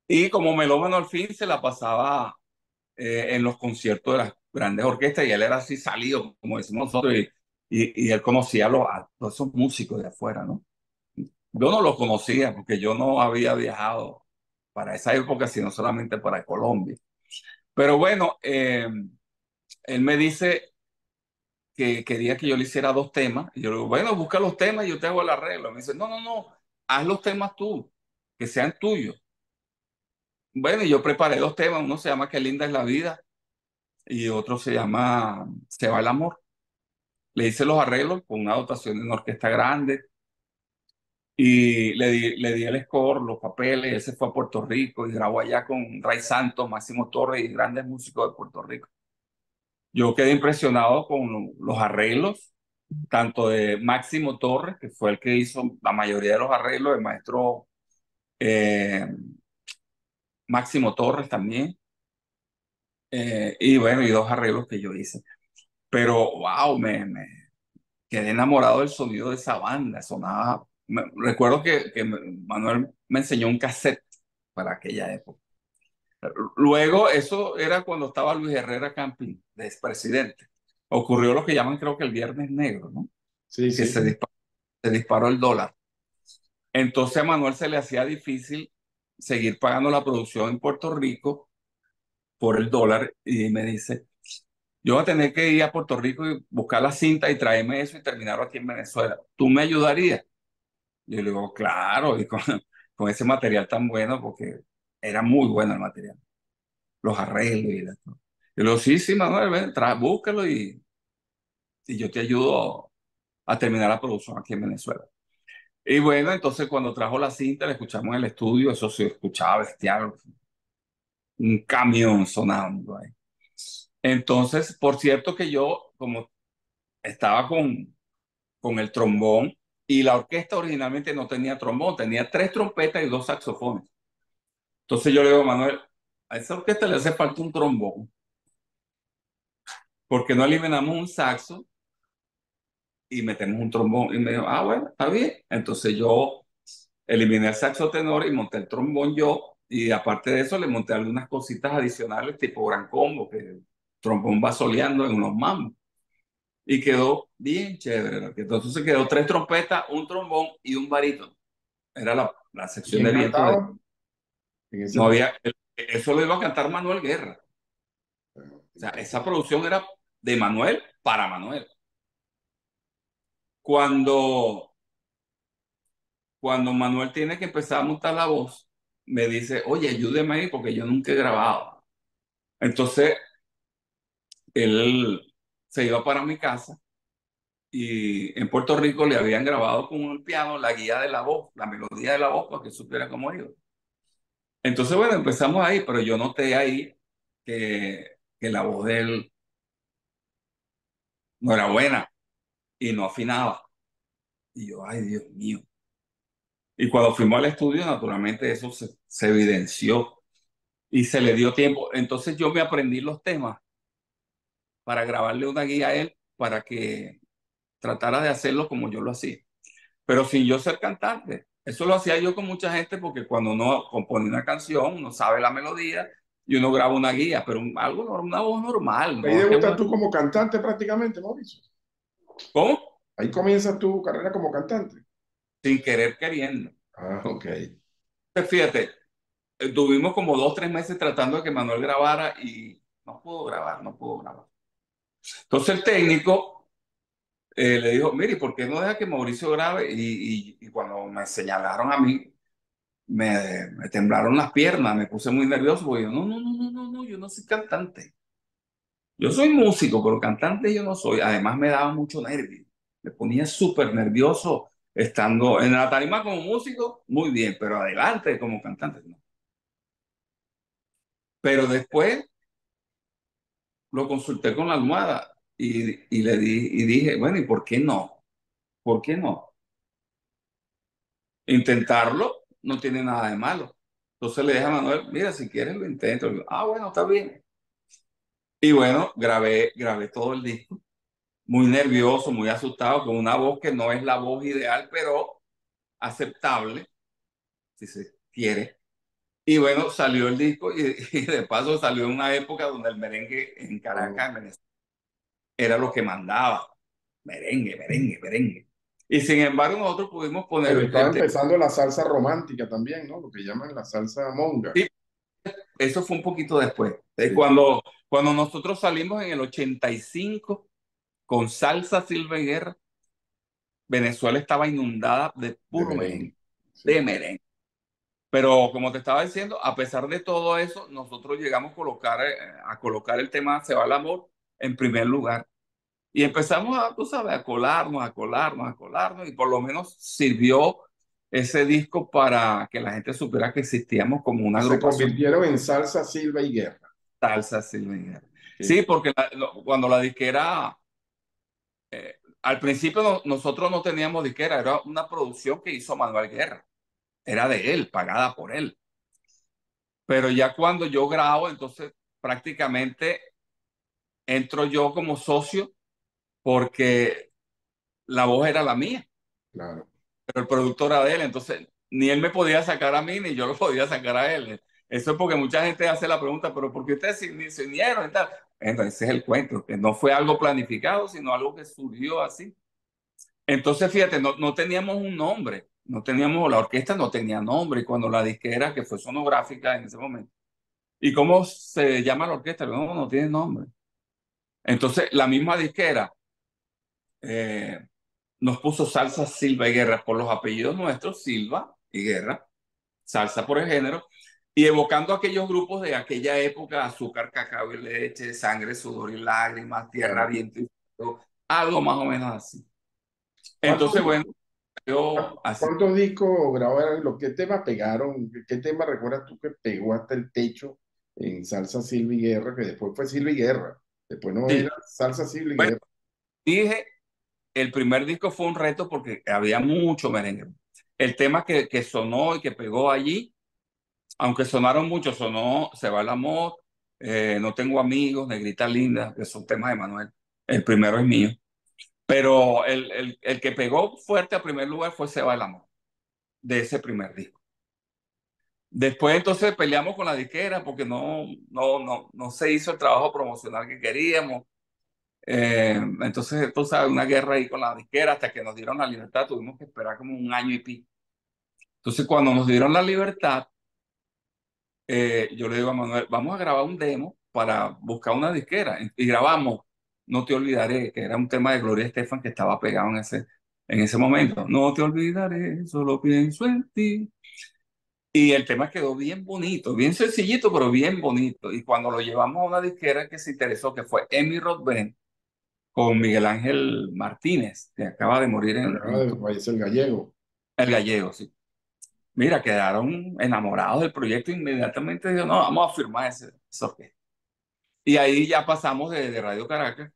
Y como melómano al fin se la pasaba en los conciertos de las grandes orquestas y él era así salido, como decimos nosotros, y él conocía a todos esos músicos de afuera, ¿no? Yo no los conocía porque yo no había viajado para esa época, sino solamente para Colombia. Pero bueno, él me dice que quería que yo le hiciera dos temas. Y yo le digo, bueno, busca los temas y yo te hago el arreglo. Me dice, no, no, no, haz los temas tú, que sean tuyos. Bueno, y yo preparé dos temas. Uno se llama Qué linda es la vida y otro se llama Se va el amor. Le hice los arreglos con una dotación de una orquesta grande y le di el score, los papeles. Él se fue a Puerto Rico y grabó allá con Ray Santos, Máximo Torres y grandes músicos de Puerto Rico. Yo quedé impresionado con los arreglos, tanto de Máximo Torres, que fue el que hizo la mayoría de los arreglos, el maestro eh, Máximo Torres también, y bueno, y dos arreglos que yo hice. Pero, wow, me quedé enamorado del sonido de esa banda. Sonaba. Recuerdo que Manuel me enseñó un cassette para aquella época. Luego, eso era cuando estaba Luis Herrera Camping, de expresidente. Ocurrió lo que llaman, creo que el Viernes Negro, ¿no? Sí, Que sí. se disparó el dólar. Entonces a Manuel se le hacía difícil seguir pagando la producción en Puerto Rico por el dólar y me dice, yo voy a tener que ir a Puerto Rico y buscar la cinta y traerme eso y terminarlo aquí en Venezuela. ¿Tú me ayudarías? Yo le digo, claro, y con ese material tan bueno, porque era muy bueno el material, los arreglos y todo. Yo le digo, sí, sí, Manuel, ven, búscalo y yo te ayudo a terminar la producción aquí en Venezuela. Y bueno, entonces cuando trajo la cinta, la escuchamos en el estudio, eso se escuchaba bestial, un camión sonando ahí. Entonces, por cierto que yo, como estaba con el trombón, y la orquesta originalmente no tenía trombón, tenía tres trompetas y dos saxofones. Entonces yo le digo, Manuel, a esa orquesta le hace falta un trombón, porque no eliminamos un saxo y metemos un trombón. Y me dijo, ah, bueno, está bien. Entonces yo eliminé el saxo tenor y monté el trombón yo, y aparte de eso le monté algunas cositas adicionales tipo gran combo, que el trombón va soleando en unos mambos. Y quedó bien chévere. Entonces se quedó tres trompetas, un trombón y un barítono. Era la ¿Y sección quién de vientos de... cantaba en ese No momento? había... Eso lo iba a cantar Manuel Guerra. O sea, esa producción era de Manuel para Manuel. Cuando cuando Manuel tiene que empezar a montar la voz, me dice, oye, ayúdeme ahí porque yo nunca he grabado. Entonces, él se iba para mi casa y en Puerto Rico le habían grabado con el piano la guía de la voz, la melodía de la voz para que supiera cómo iba. Entonces, bueno, empezamos ahí, pero yo noté ahí que la voz de él no era buena y no afinaba. Y yo, ay, Dios mío. Y cuando fuimos al estudio, naturalmente eso se evidenció y se le dio tiempo. Entonces yo me aprendí los temas para grabarle una guía a él para que tratara de hacerlo como yo lo hacía, pero sin yo ser cantante. Eso lo hacía yo con mucha gente porque cuando uno compone una canción, uno sabe la melodía y uno graba una guía, pero una voz normal, Ahí ¿no? Es que debutas tú como cantante prácticamente, Mauricio. ¿cómo? Ahí comienza tu carrera como cantante. Sin querer queriendo. Ah, ok. Pues fíjate, tuvimos como 2, 3 meses tratando de que Manuel grabara y no pudo grabar, no pudo grabar. Entonces el técnico le dijo, mire, ¿por qué no deja que Mauricio grabe? Y cuando me señalaron a mí, me temblaron las piernas, me puse muy nervioso porque yo, no, no, no, no, no, no, yo no soy cantante. Yo soy músico, pero cantante yo no soy. Además me daba mucho nervio. Me ponía súper nervioso estando en la tarima como músico, muy bien, pero adelante como cantante, no. Pero después lo consulté con la almohada y dije, bueno, ¿y por qué no? ¿Por qué no? Intentarlo no tiene nada de malo. Entonces le dije a Manuel, mira, si quieres lo intento. Ah, bueno, está bien. Y bueno, grabé todo el disco, muy nervioso, muy asustado, con una voz que no es la voz ideal, pero aceptable, si se quiere. Y bueno, salió el disco y de paso salió en una época donde el merengue en Oh. Caracas, en Venezuela, era lo que mandaba. Merengue, merengue, merengue. Y sin embargo, nosotros pudimos poner Pero estaba el tema. empezando la salsa romántica también, ¿no? Lo que llaman la salsa monga. Sí, eso fue un poquito después. Sí, Cuando nosotros salimos en el 85 con Salsa Silva y Guerra, Venezuela estaba inundada de de puro merengue. merengue, Sí, de merengue. Pero como te estaba diciendo, a pesar de todo eso, nosotros llegamos a colocar el tema Se va el amor en primer lugar. Y empezamos a, tú sabes, a colarnos, a colarnos, a colarnos, y por lo menos sirvió ese disco para que la gente supiera que existíamos como una y se agrupación convirtieron en salsa, silva y guerra. salsa Silva y Guerra. Sí, Sí, porque cuando la disquera al principio nosotros no teníamos disquera, era una producción que hizo Manuel Guerra, era de él, pagada por él. Pero ya cuando yo grabo, entonces prácticamente entro yo como socio porque la voz era la mía, claro. pero el productor era de él, entonces ni él me podía sacar a mí, ni yo lo podía sacar a él. Eso es porque mucha gente hace la pregunta, pero ¿por qué ustedes se unieron y tal? Entonces ese es el cuento, que no fue algo planificado, sino algo que surgió así. Entonces, fíjate, no teníamos un nombre, no teníamos, la orquesta no tenía nombre, y cuando la disquera, que fue sonográfica en ese momento, ¿y cómo se llama la orquesta? No, no tiene nombre. Entonces, la misma disquera eh, nos puso Salsa Silva y Guerra por los apellidos nuestros, Silva y Guerra, salsa por el género, y evocando aquellos grupos de aquella época, Azúcar, Cacao y Leche, Sangre, Sudor y Lágrimas, Tierra, Claro. Viento y Fuego, algo más o menos así. ¿Cuántos, Entonces, bueno, yo así. cuántos discos grabaron? ¿Los qué temas pegaron? ¿Qué tema recuerdas tú que pegó hasta el techo en salsa, silva y guerra? Que después fue silva y guerra. Después no Sí. era salsa, silva y Bueno, guerra. dije, el primer disco fue un reto porque había mucho merengue. El tema que sonó y que pegó allí, aunque sonaron mucho, sonó Se va el amor, No tengo amigos, Negrita linda, que son temas de Manuel. El primero es mío. Pero el que pegó fuerte a primer lugar fue Se va el amor, de ese primer disco. Después entonces peleamos con la disquera porque no se hizo el trabajo promocional que queríamos. Entonces, tú sabes, una guerra ahí con la disquera hasta que nos dieron la libertad, tuvimos que esperar como un año y pico. Entonces, cuando nos dieron la libertad, yo le digo a Manuel, vamos a grabar un demo para buscar una disquera. Y grabamos No te olvidaré, que era un tema de Gloria Estefan que estaba pegado en ese momento. No te olvidaré, solo pienso en ti. Y el tema quedó bien bonito, bien sencillito, pero bien bonito. Y cuando lo llevamos a una disquera que se interesó, que fue Emi Rodben, con Miguel Ángel Martínez, que acaba de morir Acaba de fallecer el gallego. el gallego, sí. Mira, quedaron enamorados del proyecto. Inmediatamente dijeron, no, vamos a firmar esa orquesta. Y ahí ya pasamos de Radio Caracas,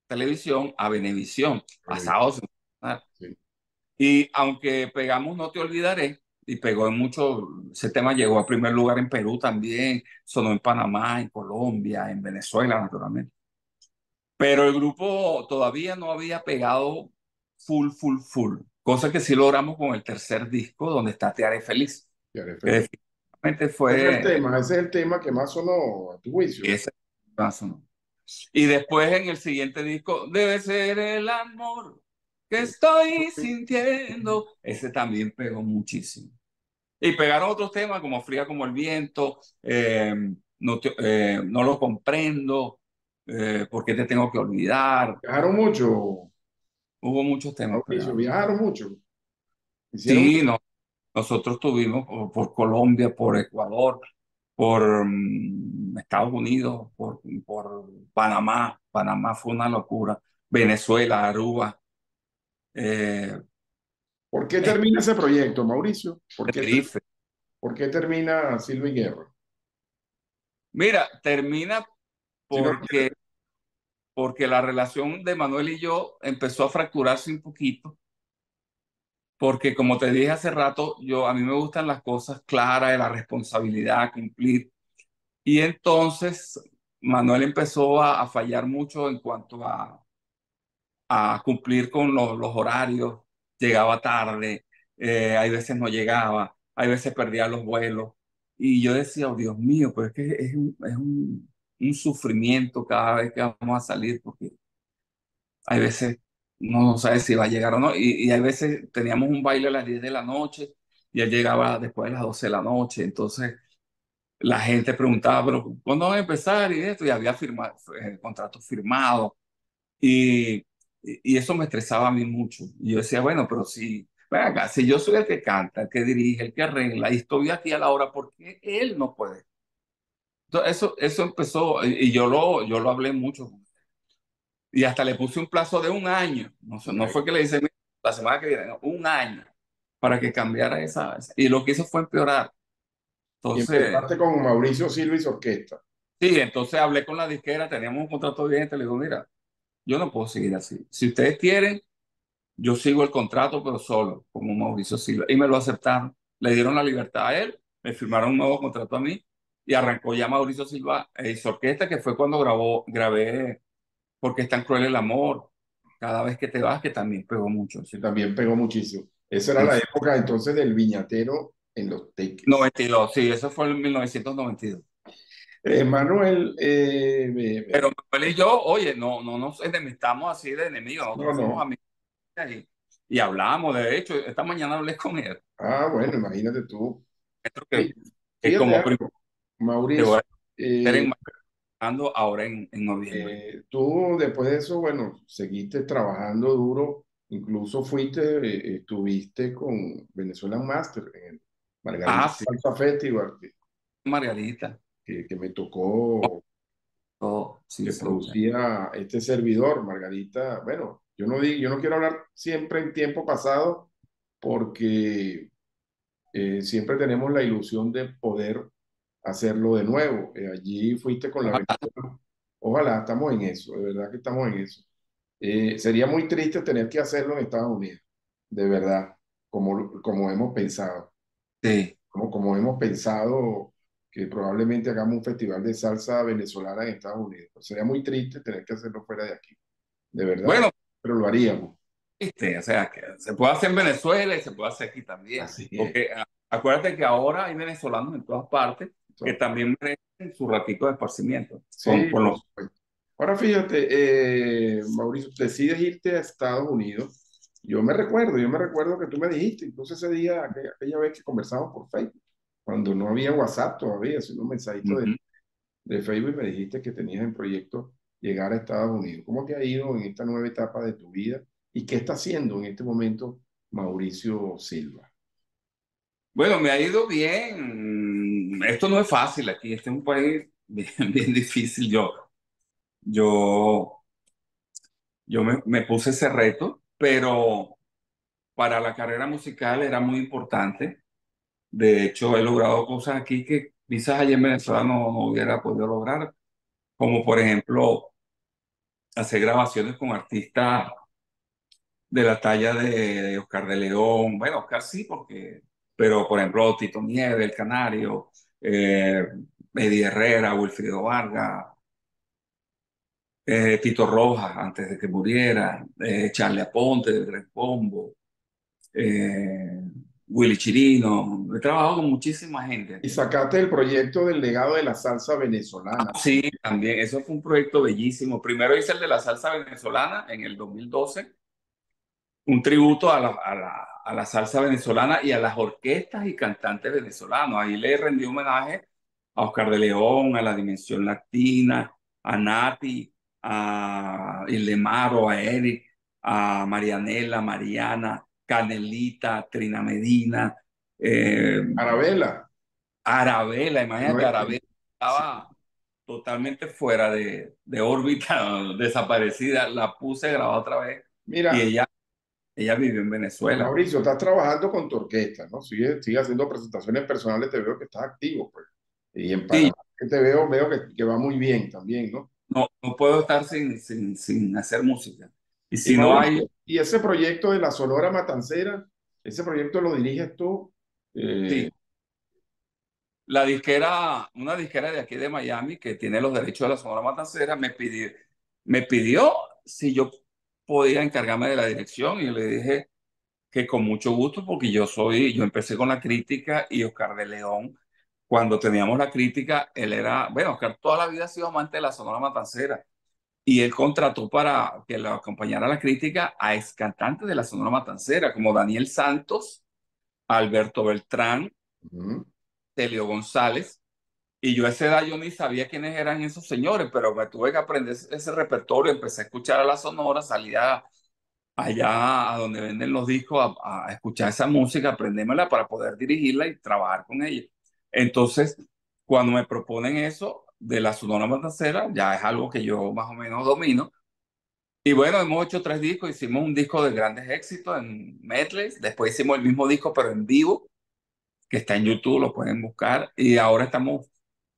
televisión, a Venevisión, a Sábados. Sí. Y aunque pegamos No Te Olvidaré, y pegó en mucho, ese tema llegó a primer lugar en Perú también, sonó en Panamá, en Colombia, en Venezuela, naturalmente. Pero el grupo todavía no había pegado full, full, full. Cosa que sí logramos con el tercer disco, donde está Te Haré Feliz. Te haré Que feliz. definitivamente Ese fue es el tema que más sonó a tu juicio. ese paso, ¿no? Y después en el siguiente disco, Debe ser el amor que estoy sintiendo. Ese también pegó muchísimo. Y pegaron otros temas como Fría como el viento, no lo comprendo, ¿por qué te tengo que olvidar? Viajaron mucho, Hubo muchos temas Mauricio, pegados. viajaron mucho. Hicieron Sí, no, nosotros tuvimos por Colombia, por Ecuador, por Estados Unidos, por Panamá. Panamá fue una locura. Venezuela, Aruba, eh, ¿Por qué termina ese proyecto, Mauricio? Tenerife. ¿Por qué termina Silvia y Guerra? Mira, termina Si no, porque la relación de Manuel y yo empezó a fracturarse un poquito, porque como te dije hace rato, a mí me gustan las cosas claras, de la responsabilidad, cumplir. Y entonces Manuel empezó a fallar mucho en cuanto a cumplir con los horarios, llegaba tarde, hay veces no llegaba, hay veces perdía los vuelos. Y yo decía, oh Dios mío, pero es que un sufrimiento cada vez que vamos a salir, porque hay veces no sabe si va a llegar o no. Y hay veces teníamos un baile a las 10 de la noche y él llegaba después de las 12 de la noche. Entonces la gente preguntaba, pero ¿cuándo van a empezar? Y esto, y había contratos firmados. Y, y eso me estresaba a mí mucho. Y yo decía, bueno, pero si, ven acá, si yo soy el que canta, el que dirige, el que arregla, y estoy aquí a la hora, ¿por qué él no puede? Entonces, eso empezó, y yo lo hablé mucho. Y hasta le puse un plazo de un año. No fue que le dice, "Mira, la semana que viene, no, un año, para que cambiara Y lo que hizo fue empeorar. y Entonces, empezaste con Mauricio Silva y su orquesta. sí, entonces hablé con la disquera, teníamos un contrato vigente, le digo, mira, yo no puedo seguir así. Si ustedes quieren, yo sigo el contrato, pero solo, como Mauricio Silva. Y me lo aceptaron. Le dieron la libertad a él, me firmaron un nuevo contrato a mí, y arrancó ya Mauricio Silva y su orquesta, que fue cuando grabé Porque es tan cruel el amor, cada vez que te vas, que también pegó mucho. Que Sí. también pegó muchísimo. Esa era Sí. la época entonces del viñatero en los teques. 92, sí, eso fue en 1992. Manuel, Pero Manuel y yo, oye, no nos enemistamos así de enemigos, no, nosotros fuimos no. amigos y hablamos. De hecho, esta mañana hablé con él. Ah, bueno, imagínate tú. Esto Fí- que Fíjate como primo algo, que voy Mauricio. a estar eh, enmarcando ahora en noviembre. Tú después de eso, bueno, seguiste trabajando duro, incluso estuviste con Venezuelan Master en el Margarita Ah, sí, Salsa Festival, Margarita. que me tocó, Oh, sí, que sí. producía este servidor, Margarita. Bueno, yo no quiero hablar siempre en tiempo pasado, porque siempre tenemos la ilusión de poder hacerlo de nuevo. Allí fuiste con la Venezuela. Ojalá, estamos en eso, de verdad que estamos en eso. Sería muy triste tener que hacerlo en Estados Unidos, de verdad, como hemos pensado, Sí. como hemos pensado que probablemente hagamos un festival de salsa venezolana en Estados Unidos. Sería muy triste tener que hacerlo fuera de aquí, de verdad, Bueno, pero lo haríamos. o sea, que se puede hacer en Venezuela y se puede hacer aquí también. Así es. Porque acuérdate que ahora hay venezolanos en todas partes que también merecen su ratico de esparcimiento. Sí, Con por los, supuesto. Ahora fíjate, Mauricio, decides irte a Estados Unidos. Yo me recuerdo que tú me dijiste, incluso ese día, aquella vez que conversamos por Facebook, cuando no había WhatsApp todavía, sino un mensajito Ujú. de Facebook, y me dijiste que tenías en proyecto llegar a Estados Unidos. ¿Cómo te ha ido en esta nueva etapa de tu vida y qué está haciendo en este momento Mauricio Silva. Bueno, me ha ido bien. Esto no es fácil aquí. Este es un país bien, bien difícil. Yo, yo me puse ese reto, pero para la carrera musical era muy importante. De hecho, he logrado cosas aquí que quizás allá en Venezuela no hubiera podido lograr, como por ejemplo hacer grabaciones con artistas de la talla de Oscar de León. Bueno, Oscar sí, pero por ejemplo Tito Nieves, El Canario, eh, Eddie Herrera, Wilfrido Vargas, Tito Rojas antes de que muriera, Charlie Aponte del Gran Combo, eh, Willy Chirino. He trabajado con muchísima gente Y aquí. sacaste el proyecto del legado de la salsa venezolana. Sí, también, eso fue un proyecto bellísimo. Primero hice el de la salsa venezolana en el 2012, un tributo a la salsa venezolana y a las orquestas y cantantes venezolanos. Ahí le rendí homenaje a Oscar de León, a la Dimensión Latina, a Nati, a Ildemaro, a Eric, a Marianela, Mariana, Canelita, Trina Medina, eh, Arabella, Arabela. no Imagínate, es- Arabela sí. estaba totalmente fuera de órbita, desaparecida. La puse grabada otra vez y Mira, ella vivió en Venezuela. Mauricio, estás trabajando con tu orquesta, ¿no? Sigue haciendo presentaciones personales, te veo que estás activo, pues. Y en Sí, Panamá, que te veo que va muy bien también, ¿no? no puedo estar sin hacer música. Y Y si no hay, Mauricio, y ese proyecto de la Sonora Matancera, ese proyecto lo diriges tú. sí, Eh, una disquera de aquí de Miami que tiene los derechos de la Sonora Matancera me pidió si yo podía encargarme de la dirección y yo le dije que con mucho gusto porque yo empecé con la crítica y Oscar de León, cuando teníamos la crítica, él era, bueno, Oscar toda la vida ha sido amante de la Sonora Matancera. Y él contrató para que lo acompañara a la crítica a ex cantantes de la Sonora Matancera, como Daniel Santos, Alberto Beltrán, ujú. Telio González. Y yo a esa edad yo ni sabía quiénes eran esos señores, pero me tuve que aprender ese repertorio, empecé a escuchar a la Sonora, salía allá a donde venden los discos a escuchar esa música, aprendérmela para poder dirigirla y trabajar con ella. Entonces, cuando me proponen eso de la Sonora Matancera, ya es algo que yo más o menos domino. Y bueno, hemos hecho 3 discos, hicimos un disco de grandes éxitos en medleys, después hicimos el mismo disco pero en vivo, que está en YouTube, lo pueden buscar, y ahora estamos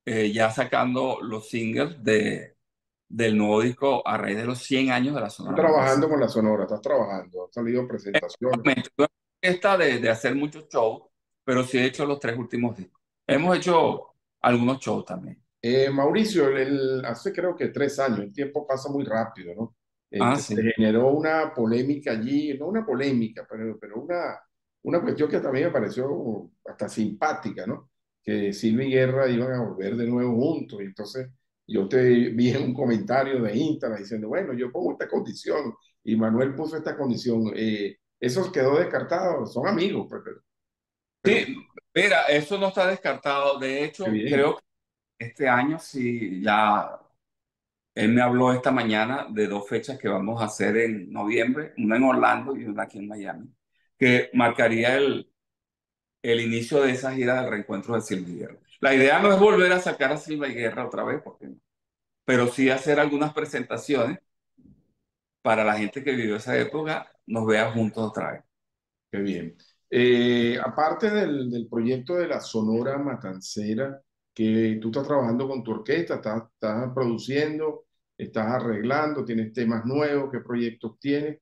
ya sacando los singles del nuevo disco a raíz de los 100 años de la Estás Sonora Matancera. trabajando con la Sonora, estás trabajando, han salido presentaciones. Exactamente. No es esta de hacer muchos shows, pero sí he hecho los 3 últimos discos. Hemos hecho algunos shows también. Mauricio, hace creo que 3 años, el tiempo pasa muy rápido, ¿no? Ah, Se sí. generó una polémica allí, no una polémica, pero una cuestión que también me pareció hasta simpática, ¿no? Que Silvia y Guerra iban a volver de nuevo juntos, y entonces yo te vi en un comentario de Instagram diciendo, bueno, yo pongo esta condición, y Manuel puso esta condición, eso quedó descartado, son amigos, pues, pero Sí, mira, eso no está descartado. De qué hecho, bien, creo que este año sí ya. Él me habló esta mañana de 2 fechas que vamos a hacer en noviembre, una en Orlando y una aquí en Miami, que marcaría el inicio de esa gira del reencuentro de Silva y Guerra. La idea no es volver a sacar a Silva y Guerra otra vez, pero sí hacer algunas presentaciones para la gente que vivió esa época, nos vea juntos otra vez. qué bien. Aparte del proyecto de la Sonora Matancera, que tú estás trabajando con tu orquesta, estás produciendo, estás arreglando, tienes temas nuevos, ¿qué proyectos tienes?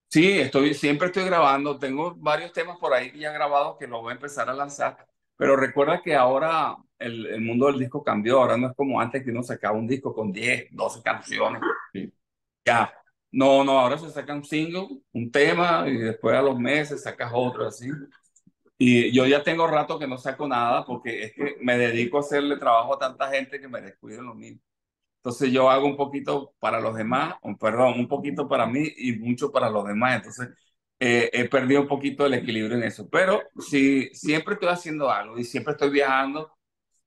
Sí, siempre estoy grabando. Tengo varios temas por ahí ya grabados que los voy a empezar a lanzar. Pero recuerda que ahora el mundo del disco cambió. Ahora no es como antes que uno sacaba un disco con 10, 12 canciones. Sí, Ya. No, no, ahora se saca un single, un tema y después a los meses sacas otro así. Y yo ya tengo rato que no saco nada porque es que me dedico a hacerle trabajo a tanta gente que me descuido en lo mío. Entonces yo hago un poquito para los demás, perdón, un poquito para mí y mucho para los demás. Entonces he perdido un poquito el equilibrio en eso. Pero sí, siempre estoy haciendo algo y siempre estoy viajando.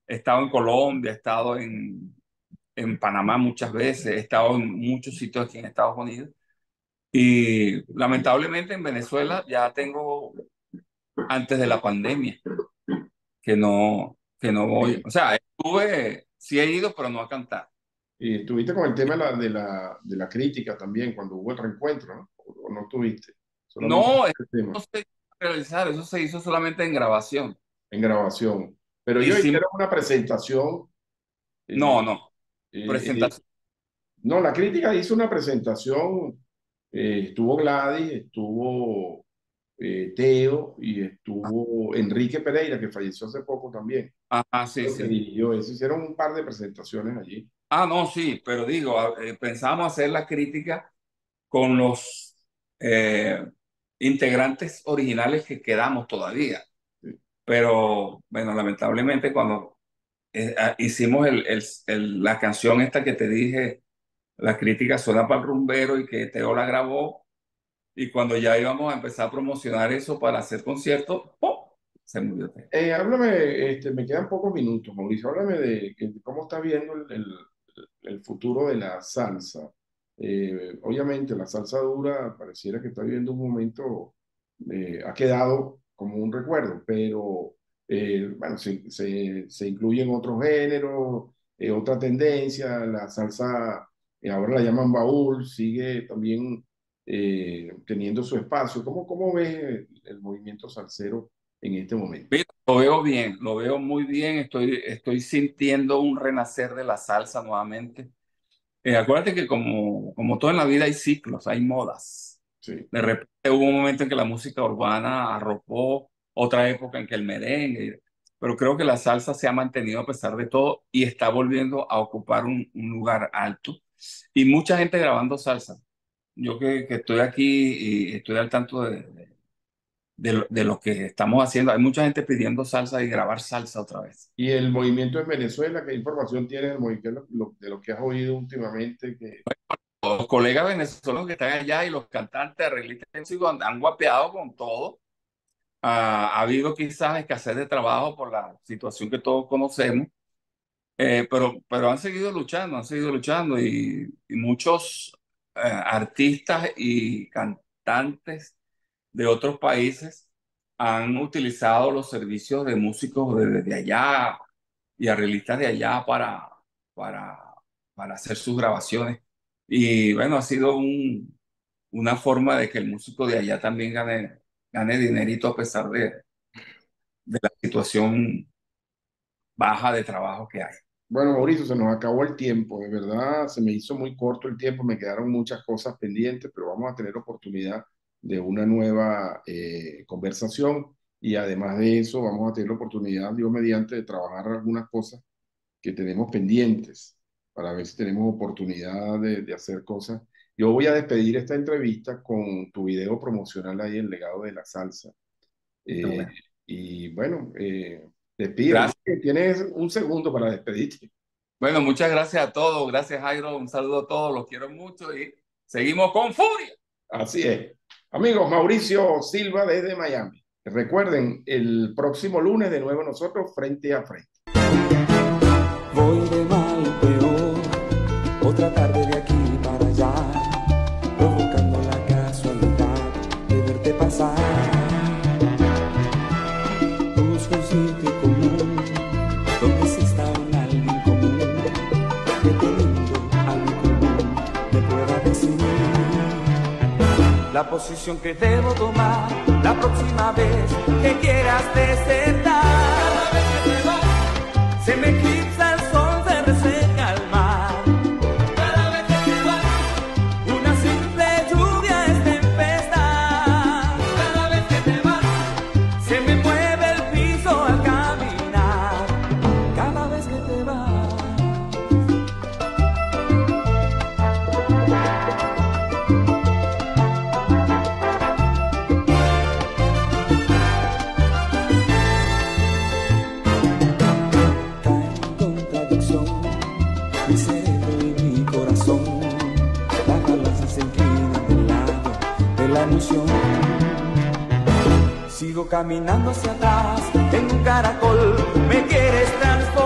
He estado en Colombia, he estado en Panamá muchas veces, he estado en muchos sitios aquí en Estados Unidos. Y lamentablemente en Venezuela ya tengo antes de la pandemia que no voy. O sea, estuve, sí he ido, pero no a cantar. Y estuviste con el tema de la crítica también, cuando hubo el reencuentro, ¿no? ¿O no estuviste? Solamente No, eso el tema no se hizo realizar, eso se hizo solamente en grabación. en grabación. Pero ellos Hicimos, hicieron una presentación. no, eh, no, eh, presentación. no, la crítica hizo una presentación. Estuvo Gladys, estuvo Teo y estuvo Enrique Pereira, que falleció hace poco también. Ajá, sí, Creo que sí. dirigió eso. Hicieron un par de presentaciones allí. Ah, no, sí, pero digo, pensamos hacer la crítica con los eh, integrantes originales que quedamos todavía. Sí. Pero bueno, lamentablemente cuando hicimos la canción esta que te dije, la crítica suena para el rumbero y que Teo la grabó, y cuando ya íbamos a empezar a promocionar eso para hacer conciertos, ¡pum! Se murió Teo. Háblame, me quedan pocos minutos, Mauricio. Háblame de cómo estás viendo el futuro de la salsa. Obviamente, la salsa dura pareciera que está viviendo un momento, ha quedado como un recuerdo, pero bueno, se incluyen otros géneros, otra tendencia. La salsa, ahora la llaman baúl, sigue también teniendo su espacio. ¿Cómo ves el movimiento salsero en este momento? Mira, lo veo bien, lo veo muy bien, estoy sintiendo un renacer de la salsa nuevamente. Acuérdate que como todo en la vida hay ciclos, hay modas. Sí. De repente hubo un momento en que la música urbana arropó, otra época en que el merengue, pero creo que la salsa se ha mantenido a pesar de todo y está volviendo a ocupar un lugar alto. Y mucha gente grabando salsa. Yo que estoy aquí y estoy al tanto de lo que estamos haciendo, hay mucha gente pidiendo salsa y grabar salsa otra vez. Y el movimiento en Venezuela, ¿qué información tienes del movimiento, de lo que has oído últimamente? Los colegas venezolanos que están allá y los cantantes, arreglistas de música han guapeado con todo. Ha habido quizás escasez de trabajo por la situación que todos conocemos, pero han seguido luchando y muchos artistas y cantantes de otros países han utilizado los servicios de músicos de allá y arreglistas de allá para, para hacer sus grabaciones. Y bueno, ha sido una forma de que el músico de allá también gane dinerito a pesar de la situación baja de trabajo que hay. Bueno, Mauricio, se nos acabó el tiempo, de verdad, se me hizo muy corto el tiempo, me quedaron muchas cosas pendientes, pero vamos a tener oportunidad de una nueva conversación y además de eso vamos a tener la oportunidad, Dios mediante, de trabajar algunas cosas que tenemos pendientes para ver si tenemos oportunidad de hacer cosas. Yo voy a despedir esta entrevista con tu video promocional ahí, El Legado de la Salsa. Qué Eh, bueno. y bueno, despídete. Gracias. Tienes un segundo para despedirte. Bueno, muchas gracias a todos. Gracias, Jairo. Un saludo a todos. Los quiero mucho y seguimos con furia. Así es. Amigos, Mauricio Silva desde Miami. Recuerden, el próximo lunes de nuevo nosotros frente a frente. Voy de mal en peor, otra tarde de aquí para allá, provocando la casualidad de verte pasar. Busco un sitio común, donde exista un alguien común, que teniendo algo en común me pueda decir la posición que debo tomar la próxima vez que quieras desertar. Cada vez que te vas, se me eclipsa el sol, se reseca el mar. Cada vez que te vas, una simple lluvia es tempestad. Cada vez que te vas, se me mueve el piso al caminar. Cada vez que te vas. Mi cerebro y mi corazón, las balanzas se inclinan del lado de la emoción. Sigo caminando hacia atrás, en un caracol me quieres transformar.